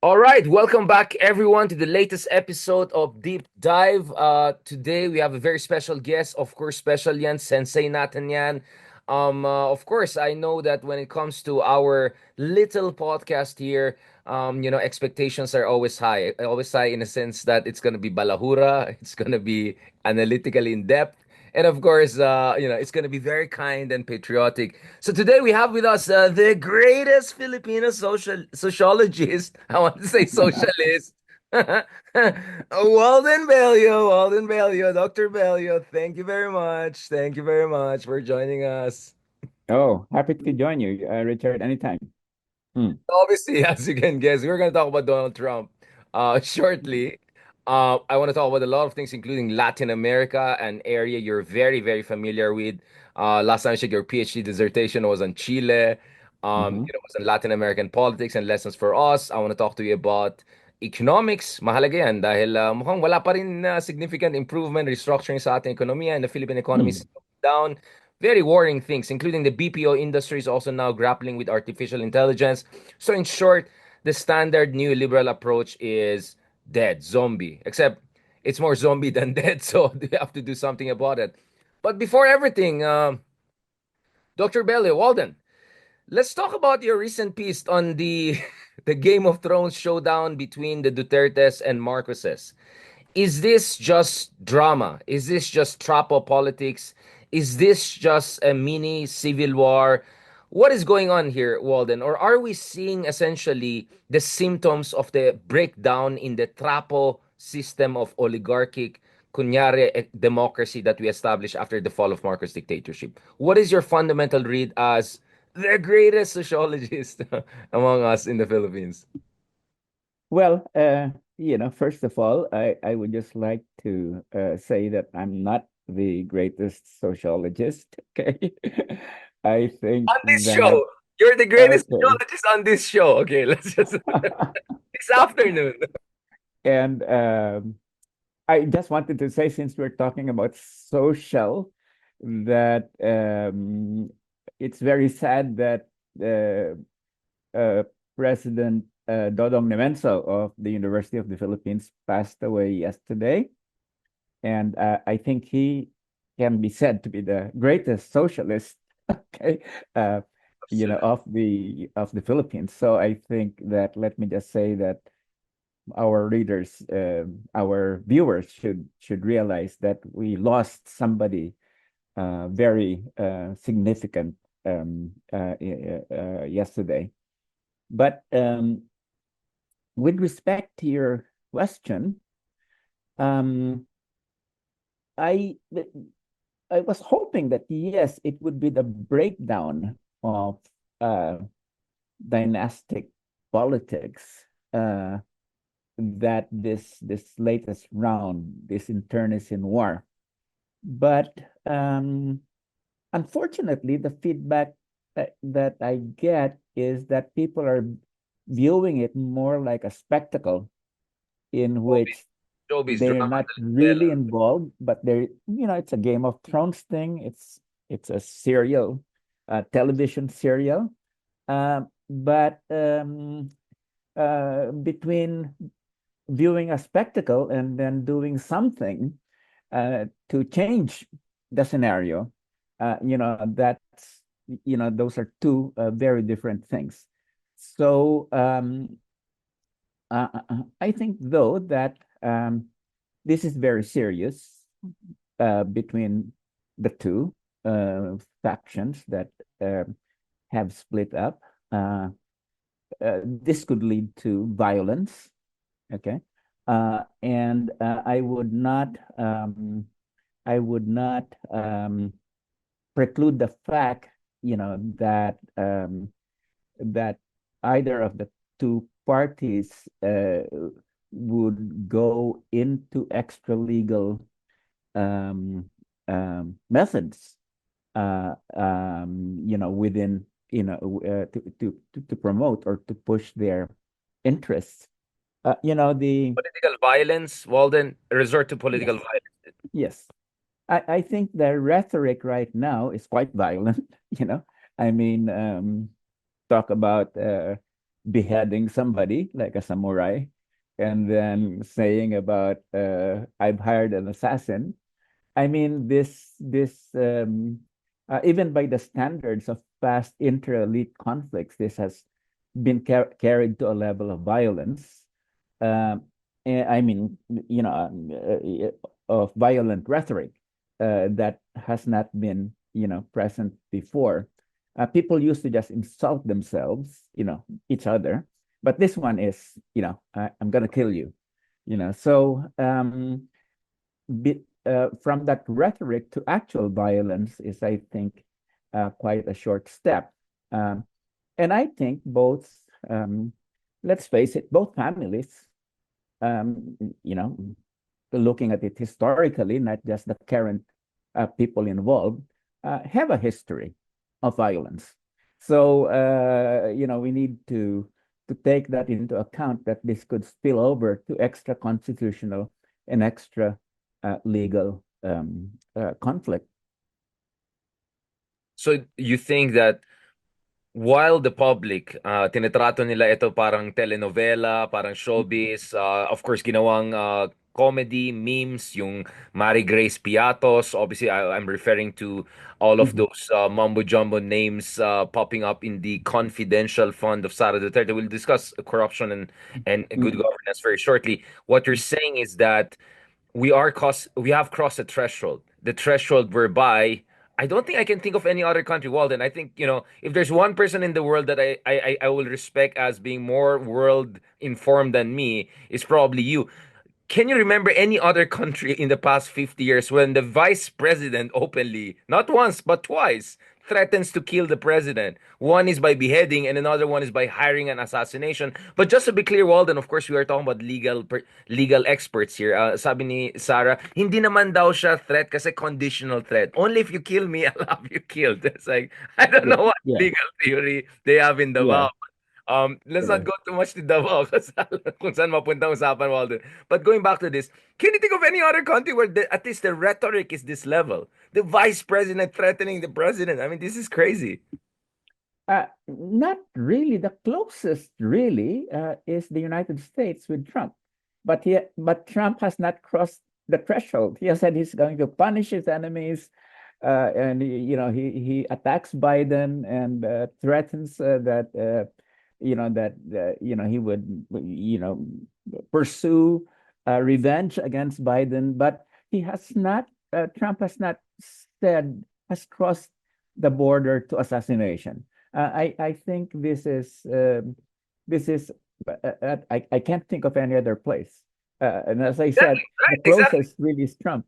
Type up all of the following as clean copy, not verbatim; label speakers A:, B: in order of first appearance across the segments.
A: All right, welcome back everyone to the latest episode of Deep Dive. Today we have a very special guest, of course, special yan, Sensei natin yan. Of course, I know that when it comes to our little podcast here, expectations are always high in a sense that it's gonna be balahura, it's gonna be analytically in depth, and of course, it's gonna be very kind and patriotic. So today we have with us the greatest Filipino sociologist. I want to say socialist. Walden Bello, Dr. Bello. Thank you very much. Thank you very much for joining us.
B: Oh, happy to join you, Richard, anytime. Hmm.
A: Obviously, as you can guess, we're going to talk about Donald Trump shortly. I want to talk about a lot of things, including Latin America, an area you're very, very familiar with. Last time I checked, your PhD dissertation was on Chile.
B: Hmm.
A: It was on Latin American politics and lessons for us. I want to talk to you about economics. Mahalaga yan dahil mukhang wala pa rin significant improvement, restructuring sa ating ekonomiya, and the Philippine economy is
B: Hmm.
A: down. Very worrying things, including the BPO industry is also now grappling with artificial intelligence. So, in short, the standard neoliberal approach is dead, zombie, except it's more zombie than dead. So, they have to do something about it. But before everything, Dr. Bello, Walden, let's talk about your recent piece on the the Game of Thrones showdown between the Dutertes and Marcoses. Is this just drama? Is this just trapo politics? Is this just a mini civil war? What is going on here, Walden? Or are we seeing essentially the symptoms of the breakdown in the trapo system of oligarchic, kunyari, democracy that we established after the fall of Marcos dictatorship? What is your fundamental read as the greatest sociologist among us in the Philippines?
B: Well, first of all, I would just like to say that I'm not the greatest sociologist. Okay. I think
A: On this
B: that,
A: show. You're the greatest
B: okay.
A: geologist on this show. Okay, let's just this afternoon.
B: And I just wanted to say, since we're talking about social, that it's very sad that uh, uh, President Dodong Nemenso of the University of the Philippines passed away yesterday. And I think he can be said to be the greatest socialist, okay, uh,
A: Absolutely.
B: of the Philippines. So I think that, let me just say that our readers, our viewers should realize that we lost somebody very significant yesterday. But with respect to your question, um, I I was hoping that yes, it would be the breakdown of uh, dynastic politics that this latest round, this internecine war. But unfortunately, the feedback that I get is that people are viewing it more like a spectacle in
A: Showbiz,
B: which
A: showbiz
B: they're
A: drama,
B: not
A: telenovela.
B: really involved, but it's a Game of Thrones thing. It's a serial, television serial. But between viewing a spectacle and then doing something to change the scenario, that's those are two very different things. So I think though that this is very serious between the two factions that uh, have split up. Uh, this could lead to violence. Okay, and I would not preclude the fact, that that either of the two parties would go into extra legal um, methods, within, to promote or to push their interests. The
A: Political violence, Walden, resort to political
B: Yes,
A: violence.
B: yes. I think the rhetoric right now is quite violent. I mean, talk about beheading somebody like a samurai, and then saying about I've hired an assassin. I mean, even by the standards of past inter-elite conflicts, this has been carried to a level of violence. Um, I mean, of violent rhetoric that has not been, present before. People used to just insult themselves, each other, but this one is, I'm gonna kill you, So from that rhetoric to actual violence is, I think, quite a short step. Um, and I think both, um, let's face it, both families, um, you know, looking at it historically, not just the current people involved, have a history of violence. So, we need to take that into account that this could spill over to extra constitutional and extra legal conflict.
A: So you think that while the public, tinitrato nila ito parang telenovela, parang showbiz, of course, ginawang comedy, memes, yung Mary Grace Piatos. Obviously, I'm referring to all of
B: Mhm.
A: those mumbo-jumbo names popping up in the confidential fund of Sara Duterte. We'll discuss corruption and good
B: Mhm.
A: governance very shortly. What you're saying is that we have crossed a threshold, the threshold whereby I don't think I can think of any other country. Walden, I think, if there's one person in the world that I will respect as being more world informed than me, is probably you. Can you remember any other country in the past 50 years when the vice president openly, not once, but twice, threatens to kill the president? One is by beheading, and another one is by hiring an assassination. But just to be clear, Walden, of course, we are talking about legal experts here. Sabi ni Sarah, hindi naman daw siya threat kasi conditional threat. Only if you kill me, I'll have you killed. It's like, I don't
B: Yeah,
A: know what
B: yeah,
A: legal theory they have in
B: yeah,
A: Davao. Let's not
B: yeah.
A: go too much to Davao kasi kung saan mapunta ang usapan, Walden. But going back to this, can you think of any other country where at least the rhetoric is this level? The vice president threatening the president. I mean, this is crazy.
B: Not really. The closest, really, is the United States with Trump, but Trump has not crossed the threshold. He has said he's going to punish his enemies, and he attacks Biden and threatens that he would pursue revenge against Biden, but he has not. Trump has not said has crossed the border to assassination. I think this is I can't think of any other place. And as I said,
A: Exactly,
B: the
A: right? Exactly.
B: closest really is Trump.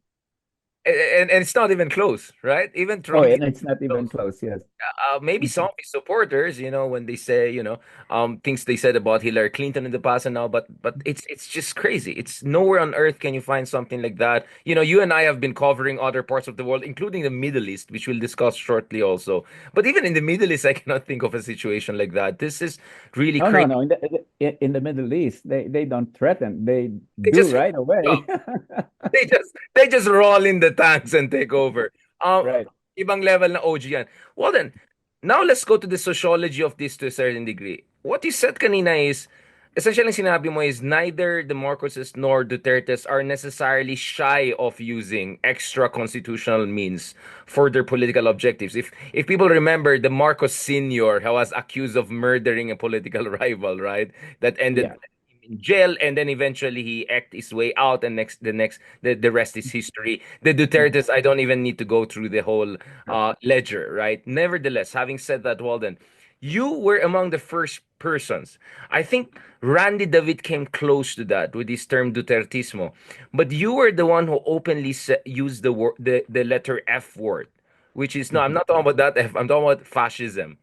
A: And it's not even close, right? Even
B: Oh,
A: Trump is
B: and it's not even
A: close.
B: close. Yes.
A: Maybe some
B: Mhm.
A: of his supporters, when they say, things they said about Hillary Clinton in the past and now, but it's just crazy. It's nowhere on earth can you find something like that. You and I have been covering other parts of the world, including the Middle East, which we'll discuss shortly also. But even in the Middle East, I cannot think of a situation like that. This is really
B: No, no,
A: crazy.
B: no. In the Middle East, they don't threaten. They
A: They
B: do
A: just
B: right away.
A: they just roll in the tanks and take over. Um,
B: Right.
A: ibang level na OG yan. Well then, now let's go to the sociology of this to a certain degree. What you said kanina is, essentially sinabi mo is neither the Marcoses nor Dutertes are necessarily shy of using extra constitutional means for their political objectives. If people remember the Marcos Senior, who was accused of murdering a political rival, right? That ended
B: Yeah.
A: in jail, and then eventually he acted his way out, and the rest is history. The
B: Mhm.
A: Dutertes, I don't even need to go through the whole ledger, right? Nevertheless, having said that, Walden, you were among the first persons. I think Randy David came close to that with his term Dutertismo, but you were the one who openly used the letter F word, which is no, I'm
B: Mhm.
A: not talking about that F. I'm talking about fascism.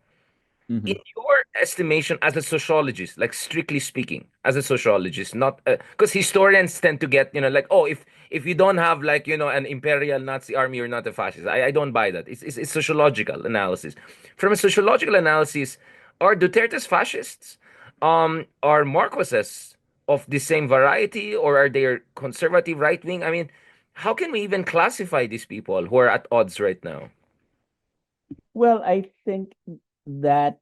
A: In
B: Mhm.
A: your estimation, as a sociologist, like strictly speaking, as a sociologist, not because historians tend to get, like, oh, if you don't have, like, an imperial Nazi army, you're not a fascist. I don't buy that. It's sociological analysis. From a sociological analysis, are Duterte's fascists? Are Marcoses of the same variety, or are they conservative right wing? I mean, how can we even classify these people who are at odds right now?
B: Well, I think that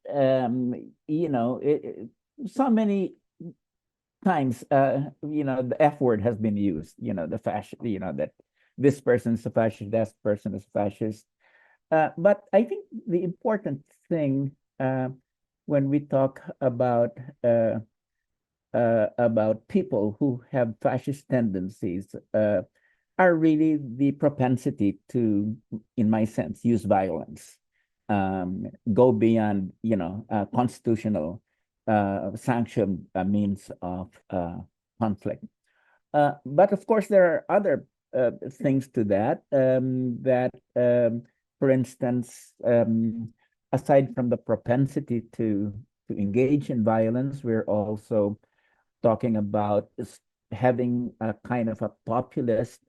B: so many times, the F word has been used, the fascist, that this person is a fascist, that person is a fascist. But I think the important thing, when we talk about people who have fascist tendencies, are really the propensity to, in my sense, use violence, go beyond, constitutional sanctioned means of conflict. But of course, there are other things to that. For instance, aside from the propensity to engage in violence, we're also talking about having a kind of a populist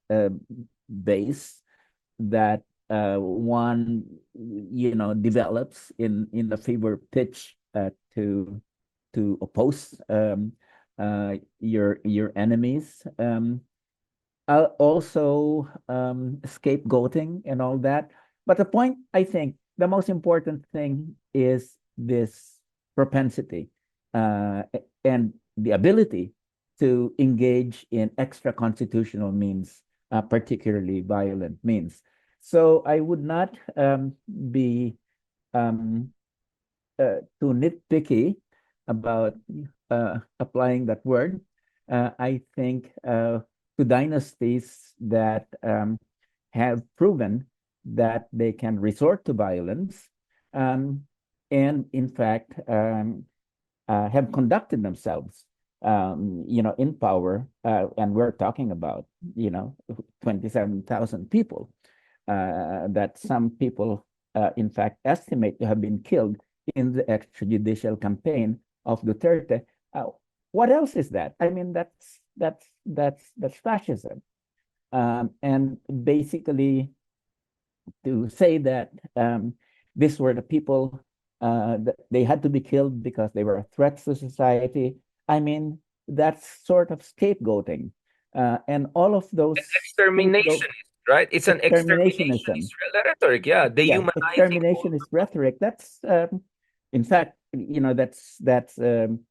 B: base that one develops in a fever pitch to oppose your enemies. Also scapegoating and all that. But the point, I think, the most important thing is this propensity and the ability to engage in extra constitutional means, particularly violent means. So I would not be um, too nitpicky about applying that word. I think to dynasties that have proven that they can resort to violence, um, and in fact have conducted themselves, in power, and we're talking about, 27,000 people that some people, in fact, estimate to have been killed in the extrajudicial campaign of Duterte. Uh, what else is that? I mean, that's fascism, and basically to say that these were the people that they had to be killed because they were a threat to society. I mean, that's sort of scapegoating, and all of those scapegoat
A: Exterminationist, right? It's an exterminationist
B: exterminationism.
A: rhetoric. Yeah,
B: Yeah,
A: dehumanizing all.
B: exterminationist rhetoric. That's in fact, that's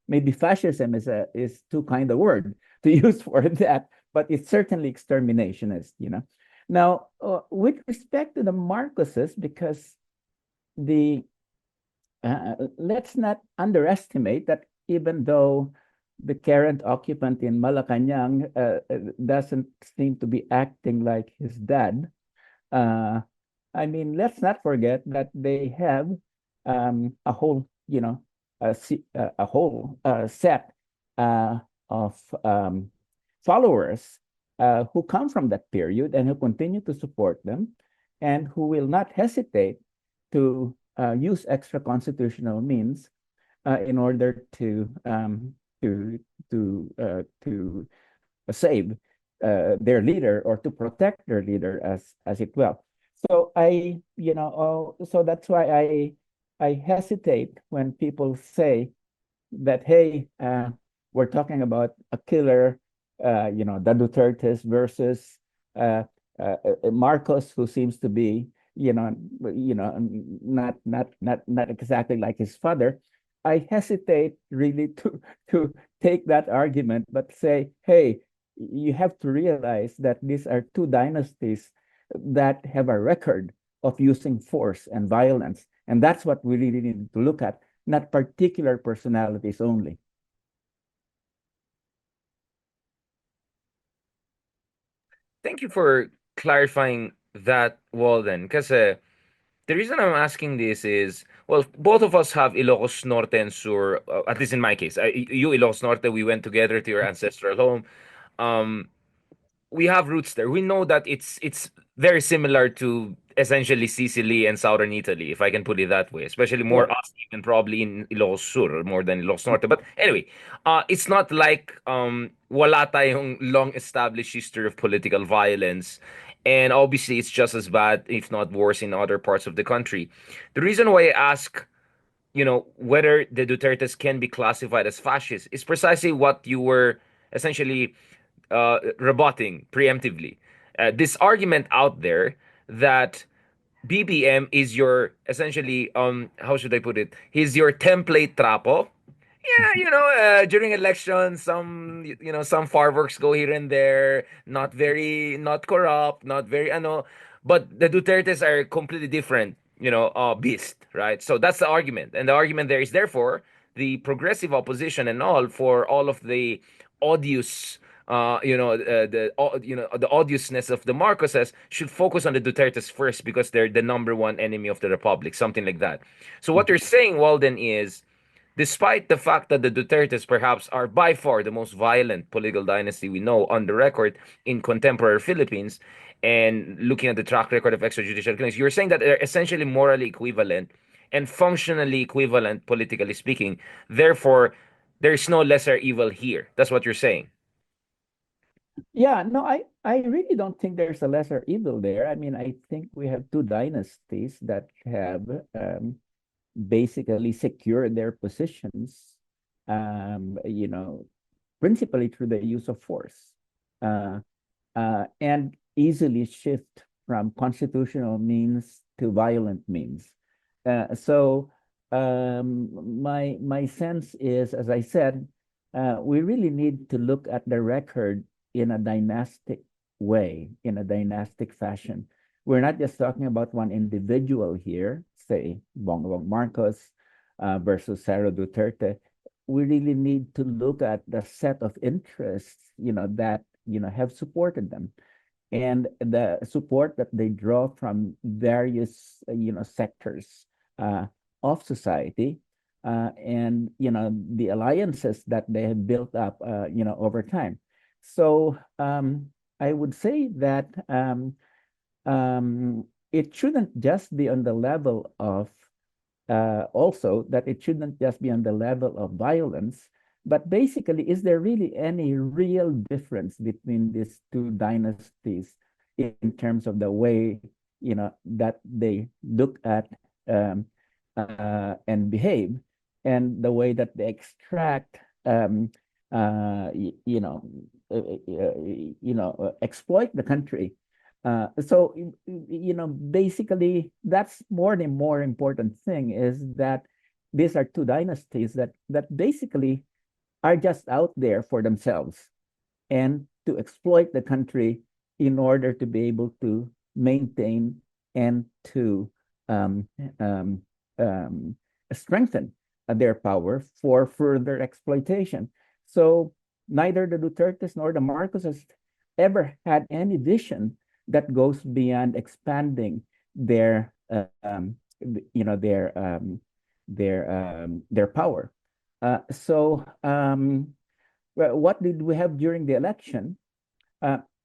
B: maybe fascism is too kind a word to use for that, but it's certainly exterminationist. Now, with respect to the Marcoses, because the let's not underestimate that even though the current occupant in Malacanang doesn't seem to be acting like his dad, uh, I mean, let's not forget that they have a whole, a whole set uh, of followers who come from that period and who continue to support them and who will not hesitate to use extra constitutional means in order to to save their leader or to protect their leader as it well. So so that's why I hesitate when people say that, hey, we're talking about a killer, the Dutertes versus uh, Marcos, who seems to be, not exactly like his father. I hesitate really to take that argument, but say, hey, you have to realize that these are two dynasties that have a record of using force and violence, and that's what we really need to look at, not particular personalities only.
A: Thank you for clarifying that, Walden. Because the reason I'm asking this is, well, both of us have Ilocos Norte and Sur, at least in my case. You, Ilocos Norte, we went together to your ancestral home. Um, we have roots there. We know that it's very similar to essentially Sicily and southern Italy, if I can put it that way. Especially more
B: Sure.
A: us, even probably in Ilocos Sur more than Ilocos Norte. But anyway, it's not like wala tayong long established history of political violence. And obviously, it's just as bad, if not worse, in other parts of the country. The reason why I ask, whether the Dutertes can be classified as fascist is precisely what you were essentially rebutting preemptively. This argument out there that BBM is your essentially how should I put it? He's your template trapo, Yeah, during elections, some fireworks go here and there, not corrupt, not very, but the Dutertes are completely different, beast, right? So that's the argument. And the argument there is therefore the progressive opposition and all for all of the odious, the odiousness of the Marcoses should focus on the Dutertes first because they're the number one enemy of the Republic, something like that. So what you're saying, Walden, is despite the fact that the Dutertes perhaps are by far the most violent political dynasty we know on the record in contemporary Philippines, and looking at the track record of extrajudicial killings, you're saying that they're essentially morally equivalent and functionally equivalent, politically speaking. Therefore, there's no lesser evil here. That's what you're saying.
B: Yeah, no, I really don't think there's a lesser evil there. I mean, I think we have two dynasties that have basically secured their positions, you know, principally through the use of force, uh, and easily shift from constitutional means to violent means. So my sense is, as I said, we really need to look at the record in a dynastic way, in a dynastic fashion. We're not just talking about one individual here, say Bongbong Marcos versus Sara Duterte. We really need to look at the set of interests, that have supported them, and the support that they draw from various sectors uh, of society, and the alliances that they have built up over time. So I would say that it shouldn't just be on the level of also that it shouldn't just be on the level of violence, but basically, is there really any real difference between these two dynasties in terms of the way, that they look at um, and behave, and the way that they extract, uh, y- you know, exploit the country. So basically, that's the more important thing is that these are two dynasties that basically are just out there for themselves and to exploit the country in order to be able to maintain and to um, um, um, strengthen their power for further exploitation. So neither the Dutertes nor the Marcoses ever had any vision that goes beyond expanding their you know their power. Well, what did we have during the election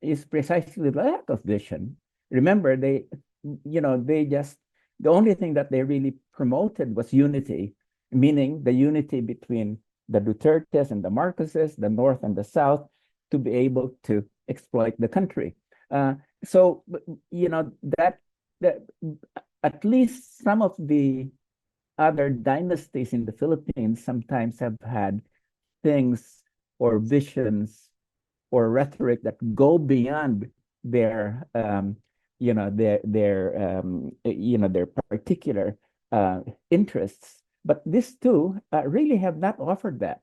B: is precisely the lack of vision. Remember, they just, the only thing that they really promoted was unity, meaning the unity between the Dutertes and the Marcoses, the North and the South, to be able to exploit the country. So, that at least some of the other dynasties in the Philippines sometimes have had things or visions or rhetoric that go beyond their their particular interests, but these two really have not offered that.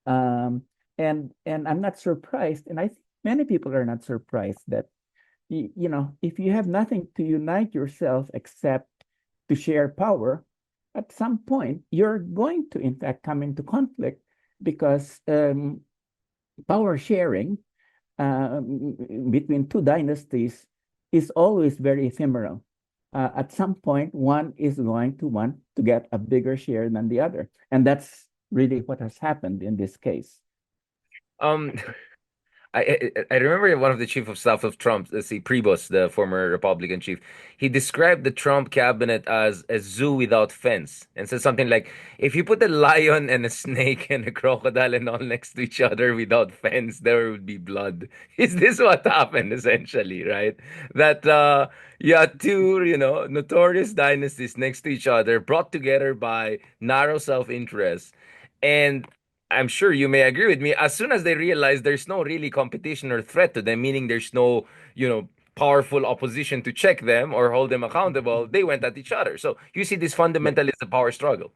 B: Um, and I'm not surprised, and I think many people are not surprised that if you have nothing to unite yourself except to share power, at some point you're going to in fact come into conflict because power sharing between two dynasties is always very ephemeral. At some point, one is going to want to get a bigger share than the other. And that's really what has happened in this case.
A: Um, I remember one of the chief of staff of Trump, let's see, Priebus, the former Republican chief. He described the Trump cabinet as a zoo without fence, and said something like, "If you put a lion and a snake and a crocodile and all next to each other without fence, there would be blood." Is this what happened essentially, right? That you had two, notorious dynasties next to each other, brought together by narrow self-interest, and I'm sure you may agree with me. As soon as they realize there's no really competition or threat to them, meaning there's no, powerful opposition to check them or hold them accountable, they went at each other. So you see this fundamentally as a power struggle.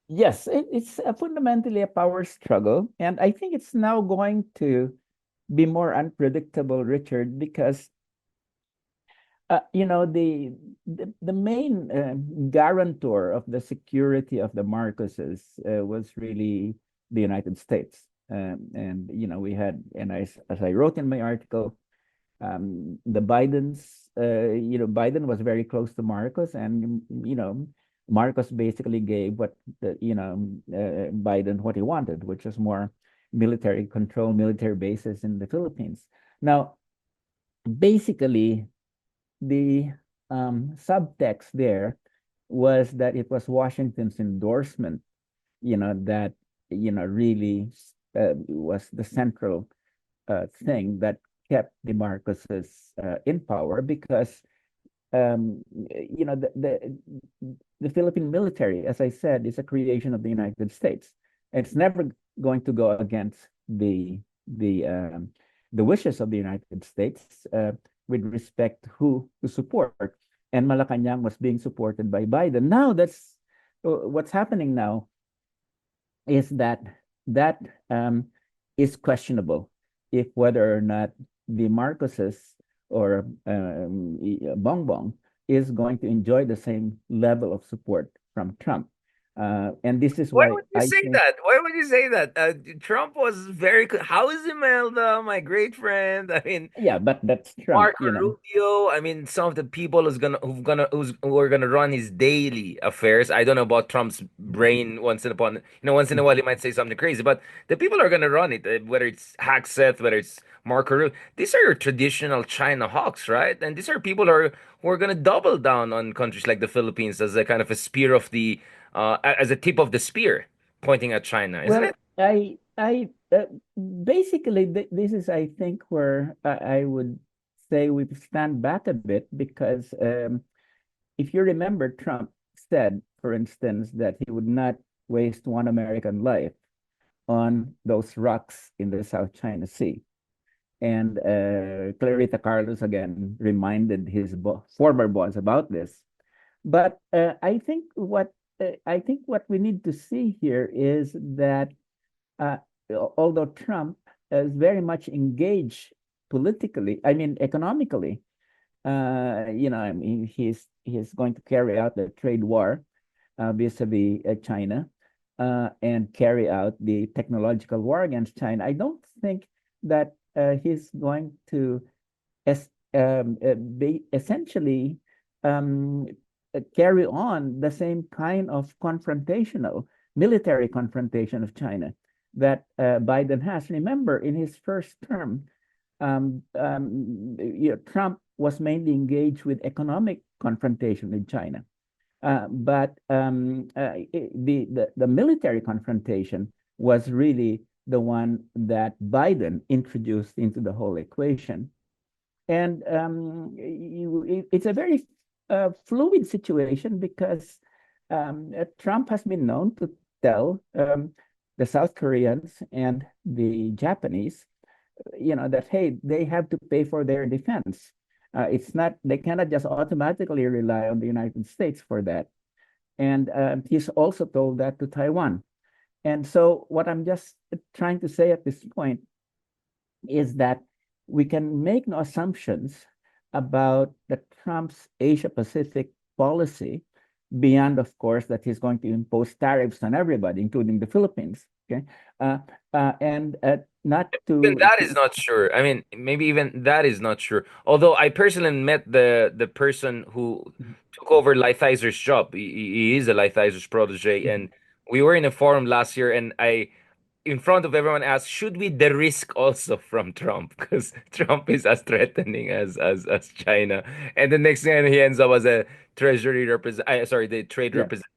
B: Yes, it's fundamentally a power struggle, and I think it's now going to be more unpredictable, Richard, because the main guarantor of the security of the Marcoses was really the United States, and we had, and as I wrote in my article, the Biden was very close to Marcos, and Marcos basically gave Biden what he wanted, which was more military control, military bases in the Philippines. Now, basically, the subtext there was that it was Washington's endorsement, that really was the central thing that kept the Marcoses in power, because the Philippine military, as I said, is a creation of the United States. It's never going to go against the um, the wishes of the United States with respect to who to support. And Malacanang was being supported by Biden. Now that's what's happening now is that is questionable, if whether or not the Marcoses or Bongbong is going to enjoy the same level of support from Trump. And this is
A: Why
B: why
A: would you
B: I
A: say
B: think,
A: that? Why would you say that? Trump was very. How is Imelda, my great friend? I mean,
B: yeah, but that's Trump,
A: Marco Rubio. I mean, some of the people who are gonna run his daily affairs. I don't know about Trump's brain. Once in a while he might say something crazy, but the people are gonna run it. Whether it's Hackseth, whether it's Marco Rubio, these are your traditional China hawks, right? And these are people who are gonna double down on countries like the Philippines as a kind of a spear of the as a tip of the spear pointing at China, isn't
B: well,
A: it?
B: I basically this is, I think, where I would say we stand back a bit, because if you remember, Trump said, for instance, that he would not waste one American life on those rocks in the South China Sea. And Clarita Carlos again reminded his former boss about this. But I think what we need to see here is that uh, although Trump is very much engaged politically, I mean economically, I mean he's going to carry out the trade war vis-a-vis China, and carry out the technological war against China. I don't think that he's going to be essentially um, carry on the same kind of confrontational military confrontation of China that Biden has. Remember, in his first term, Trump was mainly engaged with economic confrontation with China. But the military confrontation was really the one that Biden introduced into the whole equation. And it's a very fluid situation, because Trump has been known to tell the South Koreans and the Japanese, that hey, they have to pay for their defense. It's not They cannot just automatically rely on the United States for that. And he's also told that to Taiwan. And so, what I'm just trying to say at this point is that we can make no assumptions about the Trump's Asia Pacific policy beyond, of course, that he's going to impose tariffs on everybody, including the Philippines. Okay, and not
A: Even
B: to
A: that is not sure. I mean, maybe even that is not sure. Although I personally met the person who took over Lighthizer job. He is a Lighthizer protege, and we were in a forum last year, and I in front of everyone asked, should we de-risk also from Trump? Because Trump is as threatening as China. And the next thing he ends up as a treasury sorry, the trade
B: yeah.
A: representative.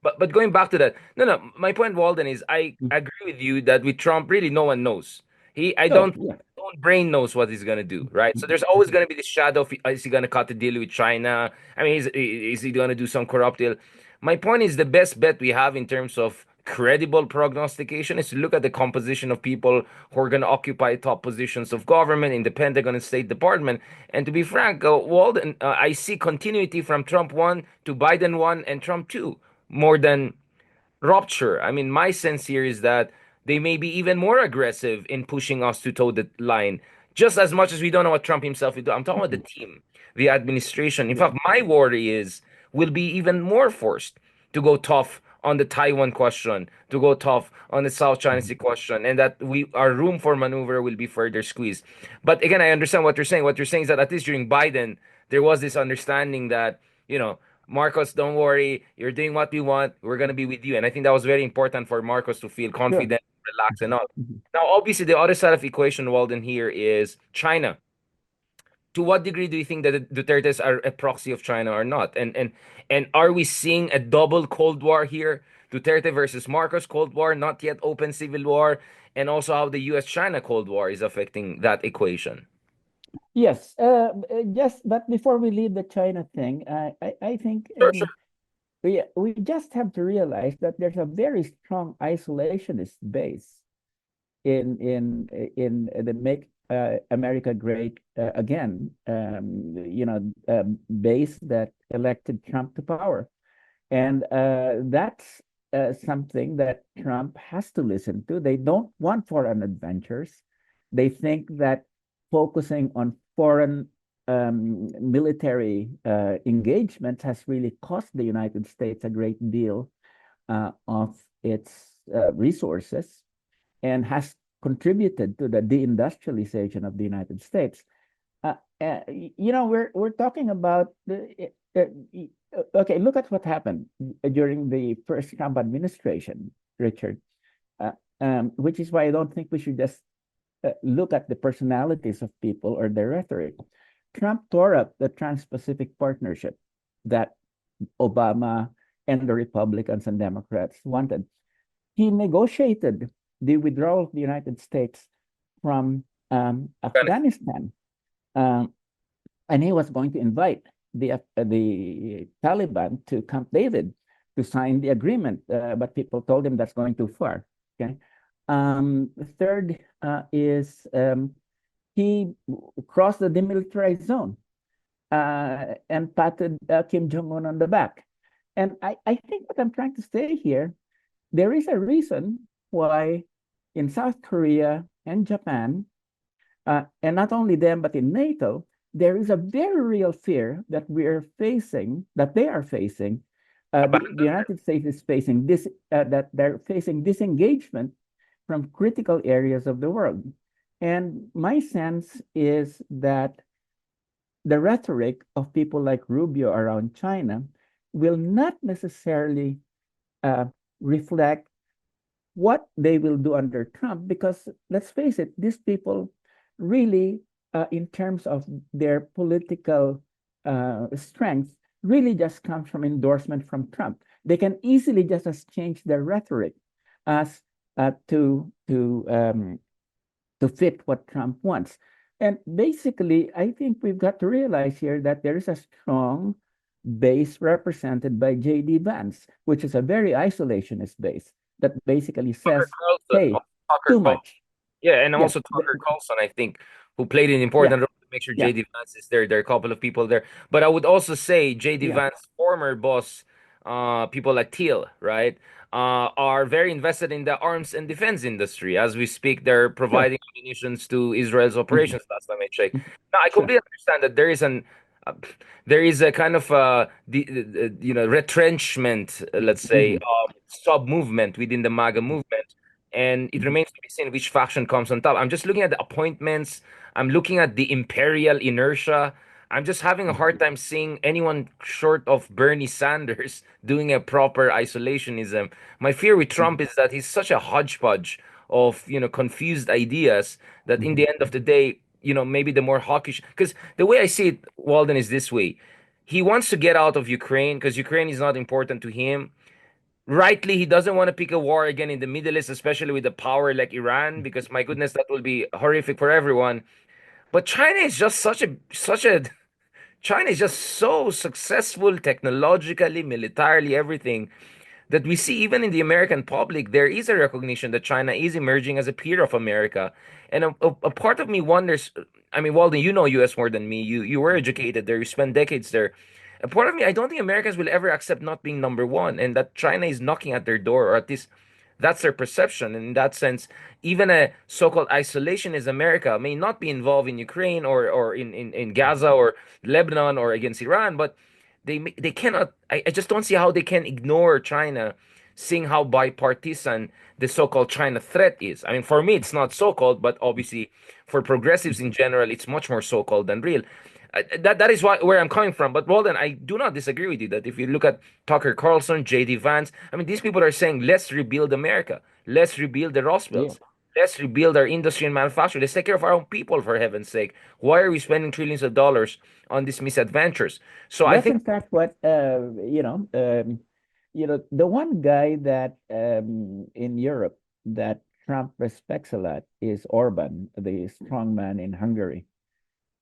A: But going back to that, no. My point, Walden, is I agree with you that with Trump, really no one knows. I
B: Oh,
A: don't
B: yeah.
A: own brain knows what he's gonna do, right? So there's always gonna be this shadow of is he gonna cut the deal with China? I mean, is he gonna do some corrupt deal? My point is the best bet we have in terms of credible prognostication is to look at the composition of people who are going to occupy top positions of government in the Pentagon and State Department. And to be frank, Walden, I see continuity from Trump 1 to Biden 1 and Trump 2 more than rupture. I mean, my sense here is that they may be even more aggressive in pushing us to toe the line, just as much as we don't know what Trump himself will do. I'm talking about the team, the administration. In
B: Yeah.
A: fact, my worry is we'll be even more forced to go tough on the Taiwan question, to go tough on the South China
B: Mhm.
A: Sea question, and that we our room for maneuver will be further squeezed. But again, I understand what you're saying. What you're saying is that at least during Biden, there was this understanding that, you know, Marcos, don't worry. You're doing what we want. We're going to be with you. And I think that was very important for Marcos to feel
B: Sure.
A: confident, relaxed, and all.
B: Mhm.
A: Now, obviously, the other side of the equation, Walden, here is China. To what degree do you think that the Dutertes are a proxy of China or not? And are we seeing a double Cold War here? Duterte versus Marcos Cold War, not yet open civil war, and also how the U.S.-China Cold War is affecting that equation.
B: Yes. Just but before we leave the China thing, I think
A: Sure, sure.
B: we just have to realize that there's a very strong isolationist base in the Make America Great Again, base that elected Trump to power. And that's something that Trump has to listen to. They don't want foreign adventures. They think that focusing on foreign military engagements has really cost the United States a great deal of its resources and has contributed to the deindustrialization of the United States. We're talking about okay. Look at what happened during the first Trump administration, Richard. Uh, which is why I don't think we should just look at the personalities of people or their rhetoric. Trump tore up the Trans-Pacific Partnership that Obama and the Republicans and Democrats wanted. He negotiated the withdrawal of the United States from Afghanistan. Um, and he was going to invite the Taliban to Camp David to sign the agreement, but people told him that's going too far. Okay. Third is he crossed the demilitarized zone and patted Kim Jong Un on the back. And I think what I'm trying to say here, there is a reason why in South Korea and Japan and not only them, but in NATO, there is a very real fear that we are facing, that they are facing, the
A: Abandonment.
B: United States is facing this, that they're facing disengagement from critical areas of the world. And my sense is that the rhetoric of people like Rubio around China will not necessarily uh, reflect what they will do under Trump, because let's face it, these people really, in terms of their political strength, really just comes from endorsement from Trump. They can easily just as change their rhetoric as to fit what Trump wants. And basically, I think we've got to realize here that there is a strong base represented by J.D. Vance, which is a very isolationist base that basically
A: Tucker
B: says,
A: Carlson.
B: hey,
A: Also Tucker
B: too
A: Carlson.
B: much.
A: Yeah, and
B: Yeah,
A: also Tucker Carlson, I think, who played an
B: yeah,
A: important role to make sure
B: yeah,
A: JD Vance is there. There are a couple of people there. But I would also say JD
B: yeah,
A: Vance's former boss, people like Thiel, right, are very invested in the arms and defense industry. As we speak, they're
B: sure.
A: providing ammunitions to Israel's
B: Mhm,
A: operations last time I checked.
B: mhm,
A: Now, I
B: sure.
A: completely understand that uh, there is a kind of retrenchment, let's say,
B: Mhm,
A: sub movement within the MAGA movement, and it
B: mhm,
A: remains to be seen which faction comes on top. I'm just looking at the appointments. I'm looking at the imperial inertia. I'm just having a
B: mhm,
A: hard time seeing anyone short of Bernie Sanders doing a proper isolationism. My fear with Trump
B: mhm,
A: is that he's such a hodgepodge of, confused ideas that in
B: mhm,
A: the end of the day, maybe the more hawkish, because the way I see it, Walden, is this way. He wants to get out of Ukraine because Ukraine is not important to him. Rightly, he doesn't want to pick a war again in the Middle East, especially with a power like Iran, because my goodness, that will be horrific for everyone. But China is just such a China is just so successful technologically, militarily, everything that we see even in the American public, there is a recognition that China is emerging as a peer of America. And a part of me wonders, I mean, Walden, you know US more than me. You were educated there, you spent decades there. And part of me, I don't think Americans will ever accept not being number one, and that China is knocking at their door, or at least that's their perception. And in that sense, even a so-called isolationist America may not be involved in Ukraine or in Gaza or Lebanon or against Iran, but they cannot. I just don't see how they can ignore China, seeing how bipartisan the so-called China threat is. I mean, for me, it's not so-called, but obviously for progressives in general, it's much more so-called than real. That is where I'm coming from. But Walden, I do not disagree with you that if you look at Tucker Carlson, J.D. Vance, I mean, these people are saying, let's rebuild America, let's rebuild the Rust
B: Yeah.
A: Belts, let's rebuild our industry and manufacturing, let's take care of our own people, for heaven's sake. Why are we spending trillions of dollars on these misadventures? So I
B: That's
A: think
B: in fact what the one guy that in Europe that Trump respects a lot is Orban, the strongman in Hungary.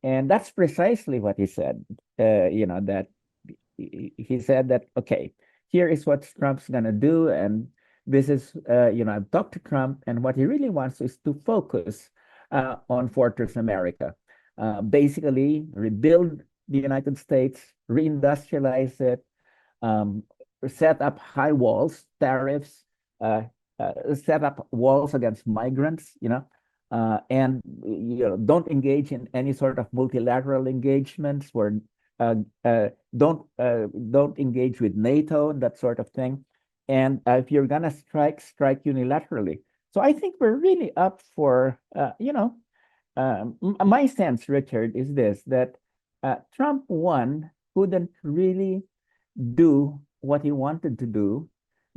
B: And that's precisely what he said. That he said that, okay, here is what Trump's going to do. And this is, I've talked to Trump, and what he really wants is to focus on Fortress America. Basically, rebuild the United States, reindustrialize it, um, set up high walls, tariffs, uh, set up walls against migrants, and don't engage in any sort of multilateral engagements where uh, don't engage with NATO and that sort of thing. And if you're gonna strike unilaterally. So I think we're really up for my sense, Richard, is this that Trump one couldn't really do what he wanted to do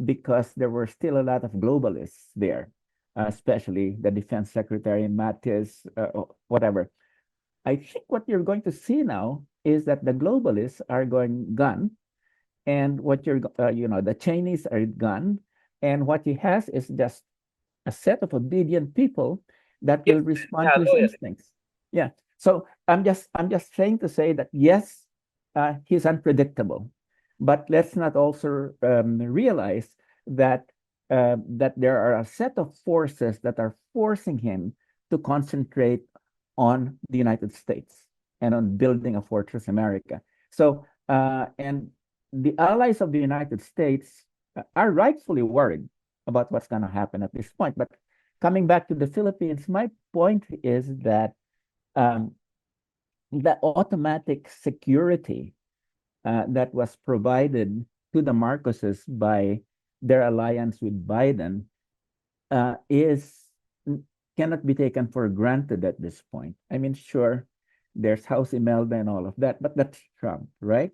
B: because there were still a lot of globalists there, especially the defense secretary Mattis, whatever. I think what you're going to see now is that the globalists are going gone, and the Chinese are gone, and what he has is just a set of obedient people that
A: yes,
B: will respond
A: yeah,
B: to his
A: loyal.
B: instincts. Yeah. So I'm just trying to say that yes, he's unpredictable, but let's not also realize that there are a set of forces that are forcing him to concentrate on the United States and on building a fortress America. So and the allies of the United States are rightfully worried about what's going to happen at this point. But coming back to the Philippines, my point is that um, the automatic security that was provided to the Marcoses by their alliance with Biden is cannot be taken for granted at this point. I mean, sure, there's House Imelda and all of that, but that's Trump, right?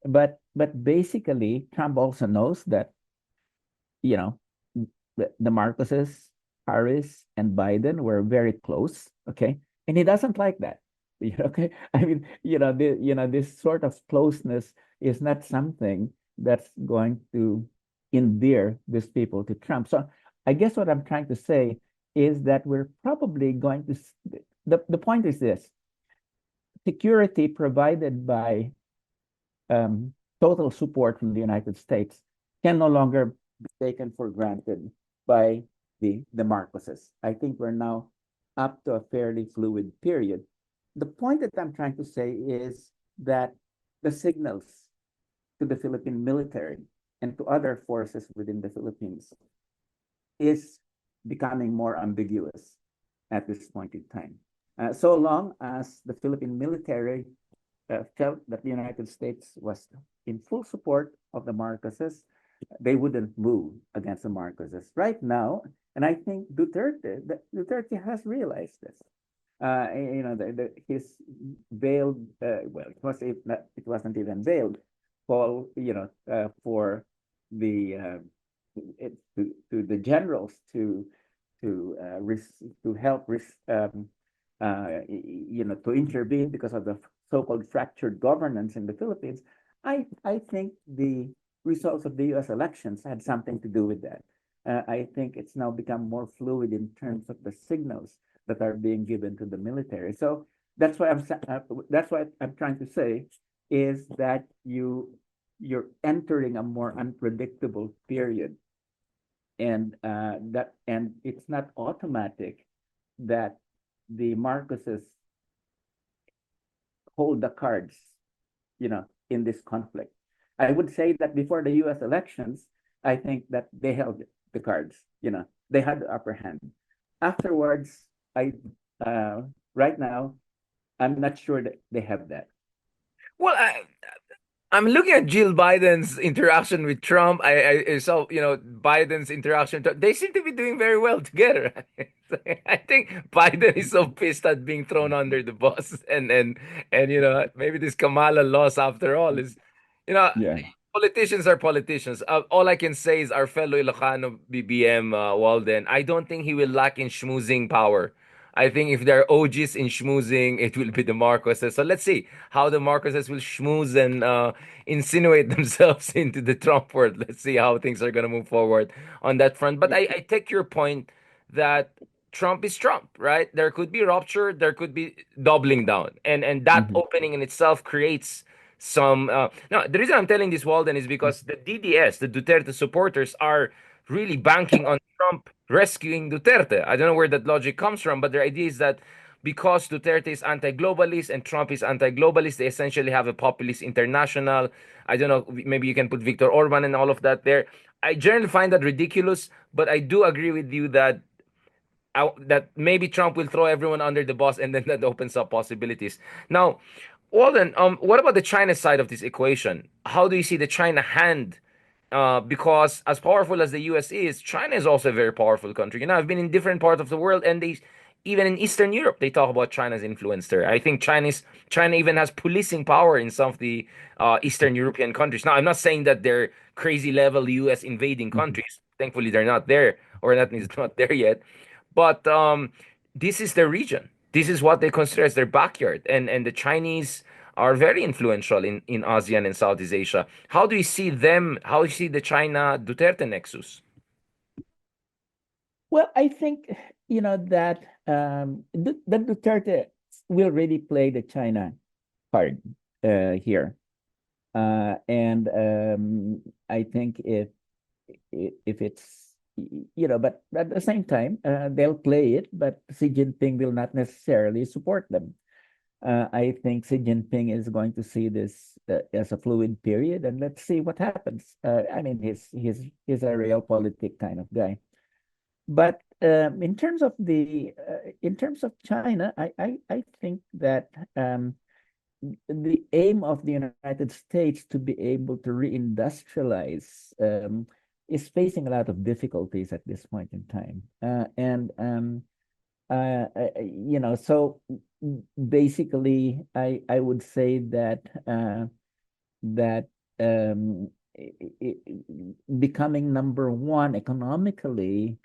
B: But basically, Trump also knows that you know, the Marcoses, Harris, and Biden were very close. Okay, and he doesn't like that. Okay, I mean, this sort of closeness is not something that's going to endear these people to Trump. So I guess what I'm trying to say is that we're probably going to. The point is this: security provided by total support from the United States can no longer be taken for granted by the Marcoses. I think we're now up to a fairly fluid period. The point that I'm trying to say is that the signals to the Philippine military and to other forces within the Philippines is becoming more ambiguous at this point in time. So long as the Philippine military felt that the United States was in full support of the Marcoses, they wouldn't move against the Marcoses. Right now, and I think Duterte has realized this. His veiled, well, it wasn't even veiled, call, for the to the generals to help to intervene because of the so-called fractured governance in the Philippines. I think the results of the U.S. elections had something to do with that. I think it's now become more fluid in terms of the signals that are being given to the military. So that's what I'm trying to say is that you're entering a more unpredictable period, and it's not automatic that the Marcoses hold the cards, in this conflict. I would say that before the US elections, I think that they held the cards, they had the upper hand. Afterwards, I right now, I'm not sure that they have that.
A: Well, I'm looking at Jill Biden's interaction with Trump. I saw, Biden's interaction. They seem to be doing very well together. I think Biden is so pissed at being thrown under the bus, and maybe this Kamala loss after all is, you know,
B: Yeah.
A: politicians are politicians. All I can say is our fellow Ilocano BBM Walden. I don't think he will lack in schmoozing power. I think if there are OGs in schmoozing, it will be the Marcoses. So let's see how the Marcoses will schmooze and insinuate themselves into the Trump world. Let's see how things are going to move forward on that front. But I take your point that Trump is Trump, right? There could be rupture, there could be doubling down, and that
B: Mhm.
A: opening in itself creates some. No, the reason I'm telling this, Walden, is because the DDS, the Duterte supporters, are really banking on Trump rescuing Duterte. I don't know where that logic comes from, but their idea is that because Duterte is anti-globalist and Trump is anti-globalist, they essentially have a populist international. I don't know, maybe you can put Viktor Orban and all of that there. I generally find that ridiculous, but I do agree with you that that maybe Trump will throw everyone under the bus, and then that opens up possibilities. Now, Walden, what about the China side of this equation? How do you see the China hand? Because as powerful as the US is, China is also a very powerful country. I've been in different parts of the world, and even in Eastern Europe, they talk about China's influence there. I think China even has policing power in some of the Eastern European countries. Now, I'm not saying that they're crazy level US invading
B: Mhm.
A: countries. Thankfully, they're not there, or that is not there yet. But this is their region. This is what they consider as their backyard, and the Chinese are very influential in ASEAN and Southeast Asia. How do you see them? How do you see the China Duterte nexus?
B: Well, I think that the Duterte will really play the China card here, and I think if it's but at the same time, they'll play it, but Xi Jinping will not necessarily support them. I think Xi Jinping is going to see this as a fluid period, and let's see what happens. I mean, he's a real politic kind of guy. But in terms of China, I think that the aim of the United States to be able to reindustrialize is facing a lot of difficulties at this point in time. And so basically, I would say that becoming number one economically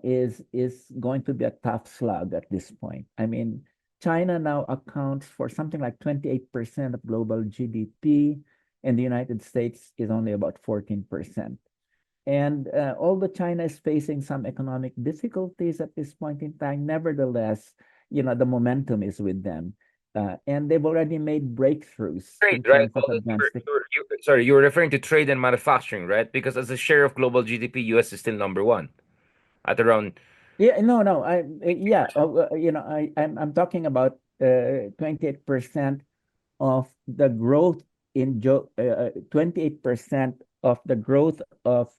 B: is going to be a tough slug at this point. I mean, China now accounts for something like 28% of global GDP, and the United States is only about 14%. And although China is facing some economic difficulties at this point in time, nevertheless, the momentum is with them. And they've already made breakthroughs
A: Trade,
B: in
A: right?
B: terms of advanced tech.
A: Sorry, you were referring to trade and manufacturing, right? Because as a share of global GDP, US is still number one at around.
B: Yeah, no, no. Yeah, I'm talking about 28% of the growth 28% of the growth of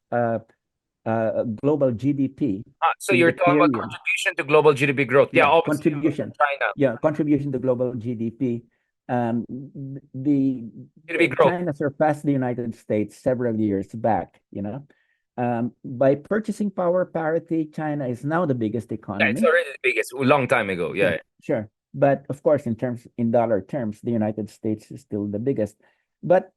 B: global GDP
A: So
B: in
A: you're
B: the
A: talking about
B: period.
A: contribution to global GDP growth. Yeah,
B: Yeah,
A: obviously,
B: contribution.
A: China
B: Yeah, contribution to global GDP. The
A: GDP growth.
B: China surpassed the United States several years back, by purchasing power parity, China is now the biggest
A: Yeah, it's
B: economy.
A: already the biggest, a long time ago. Yeah.
B: Sure, sure. But of course, in dollar terms, the United States is still the biggest. But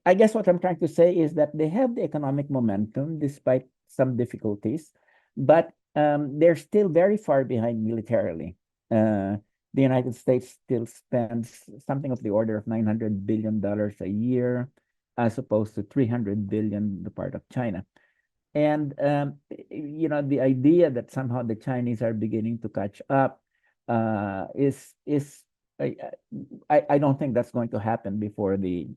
B: I guess what I'm trying to say is that they have the economic momentum despite some difficulties, but they're still very far behind militarily. The United States still spends something of the order of $900 billion a year, as opposed to 300 billion the part of China. And the idea that somehow the Chinese are beginning to catch up is I, I don't think that's going to happen before the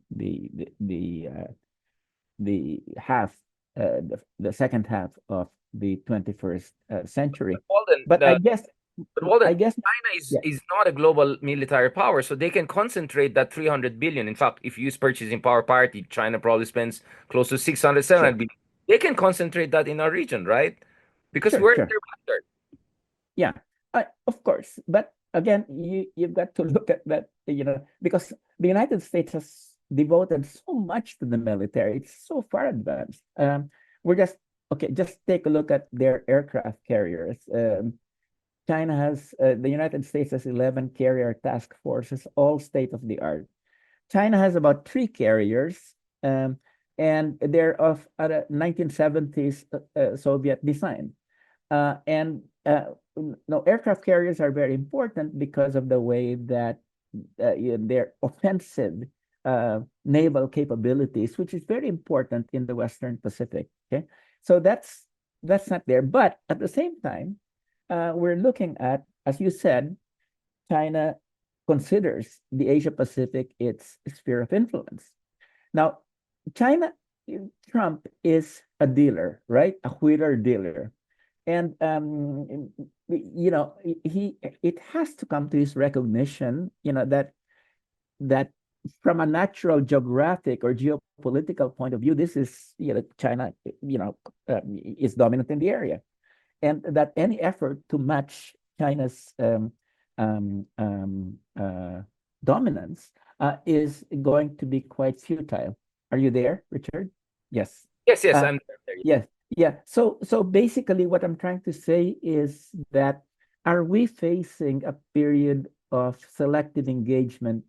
B: half the second half of the 21st century.
A: Walden,
B: But I guess
A: But Walden,
B: I guess,
A: China is
B: yeah,
A: is not a global military power, so they can concentrate that 300 billion. In fact, if you use purchasing power parity, China probably spends close to 600, 700
B: sure,
A: billion. They can concentrate that in our region, right? Because
B: sure,
A: we're
B: sure.
A: their backyard.
B: Yeah, of course. But again, you've got to look at that, because the United States has devoted so much to the military. It's so far advanced. We're just okay. Just take a look at their aircraft carriers. China has the United States has 11 carrier task forces, all state of the art. China has about three carriers, and they're of 1970s Soviet design. And no, aircraft carriers are very important because of the way that their offensive naval capabilities, which is very important in the Western Pacific. Okay, so that's not there. But at the same time, we're looking at, as you said, China considers the Asia Pacific its sphere of influence. Now, China, Trump is a dealer, right? A wheeler dealer. And he it has to come to his recognition, that from a natural geographic or geopolitical point of view, this is, China, is dominant in the area, and that any effort to match China's um, um, uh, dominance is going to be quite futile. Are you there, Richard? Yes.
A: Yes, yes,
B: Uh,
A: I'm there.
B: yes. Yeah. So basically, what I'm trying to say is that, are we facing a period of selective engagement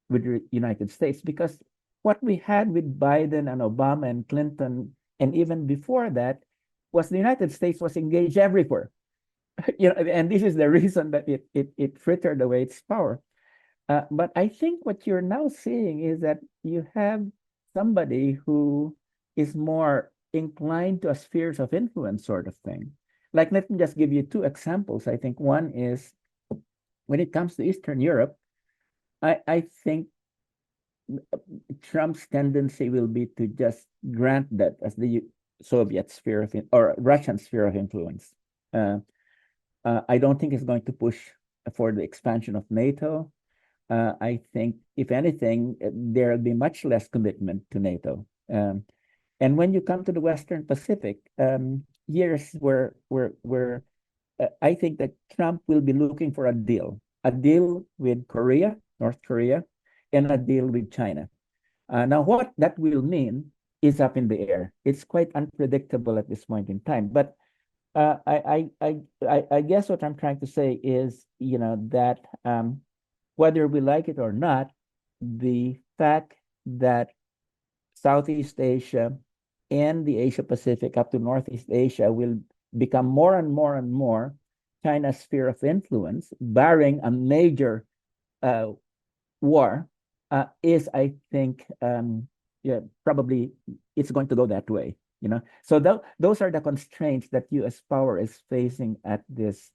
B: with the United States? Because what we had with Biden and Obama and Clinton, and even before that, was the United States was engaged everywhere. And this is the reason that it frittered away its power. But I think what you're now seeing is that you have somebody who is more inclined to a spheres of influence sort of thing. Like, let me just give you two examples. I think one is, when it comes to Eastern Europe, I think Trump's tendency will be to just grant that as the Soviet sphere of or Russian sphere of influence. Uh, I don't think he's going to push for the expansion of NATO. I think, if anything, there'll be much less commitment to NATO. And when you come to the Western Pacific, here's where I think that Trump will be looking for a deal with Korea, North Korea, and a deal with China. Now, what that will mean is up in the air. It's quite unpredictable at this point in time. But I guess what I'm trying to say is, that whether we like it or not, the fact that Southeast Asia and the Asia Pacific up to Northeast Asia will become more and more and more China's sphere of influence, barring a major uh, war, is, I think, yeah, probably it's going to go that way. So those are the constraints that U.S. power is facing at this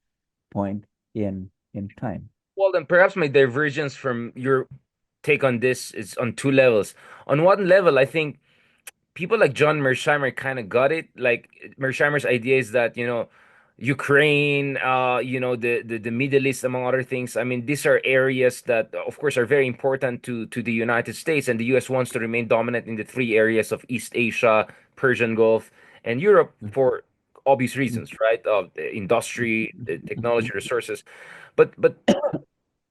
B: point in time.
A: Well, then perhaps my divergence from your take on this is on two levels. On one level, I think people like John Mersheimer kind of got it. Like Mersheimer's idea is that, Ukraine, the Middle East, among other things. I mean, these are areas that, of course, are very important to the United States, and the U.S. wants to remain dominant in the three areas of East Asia, Persian Gulf, and Europe for obvious reasons, right? Of the industry, the technology, resources. But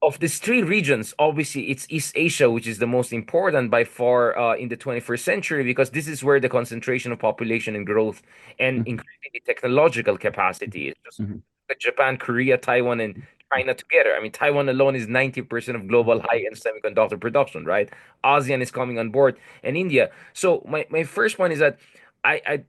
A: of these three regions, obviously it's East Asia, which is the most important by far in the 21st century, because this is where the concentration of population and growth and increasing the technological capacity is. Just like Japan, Korea, Taiwan, and China together. I mean, Taiwan alone is 90% of global high-end semiconductor production, right? ASEAN is coming on board, and India. So my first point is that I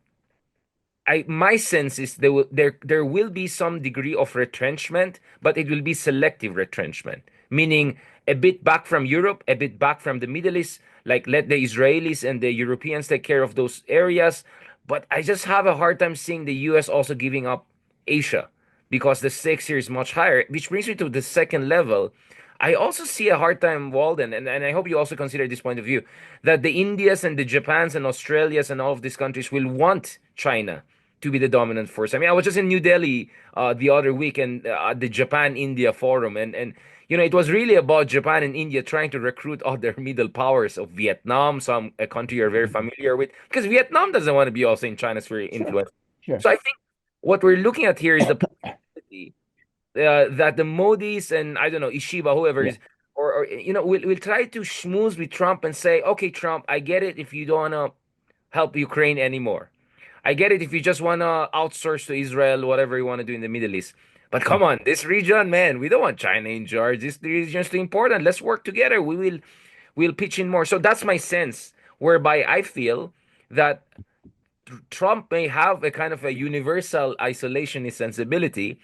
A: my sense is there will be some degree of retrenchment, but it will be selective retrenchment, meaning a bit back from Europe, a bit back from the Middle East, like let the Israelis and the Europeans take care of those areas. But I just have a hard time seeing the US also giving up Asia because the stakes here is much higher, which brings me to the second level. I also see a hard time, Walden, and I hope you also consider this point of view, that the Indias and the Japans and Australias and all of these countries will want China to be the dominant force. I mean, I was just in New Delhi the other week and at the Japan India Forum, and it was really about Japan and India trying to recruit other middle powers of Vietnam, some a country you're very
B: Mhm.
A: familiar with, because Vietnam doesn't want to be also in China's sphere of
B: Sure,
A: influence.
B: sure.
A: So I think what we're looking at here is the possibility that the Modis and I don't know Ishiba, whoever
B: Yeah,
A: is, or will try to schmooze with Trump and say, okay, Trump, I get it if you don't want to help Ukraine anymore. I get it if you just want to outsource to Israel, whatever you want to do in the Middle East. But
B: yeah,
A: come on, this region, man, we don't want China in charge. This region is too important. Let's work together. We'll pitch in more. So that's my sense, whereby I feel that Trump may have a kind of a universal isolationist sensibility,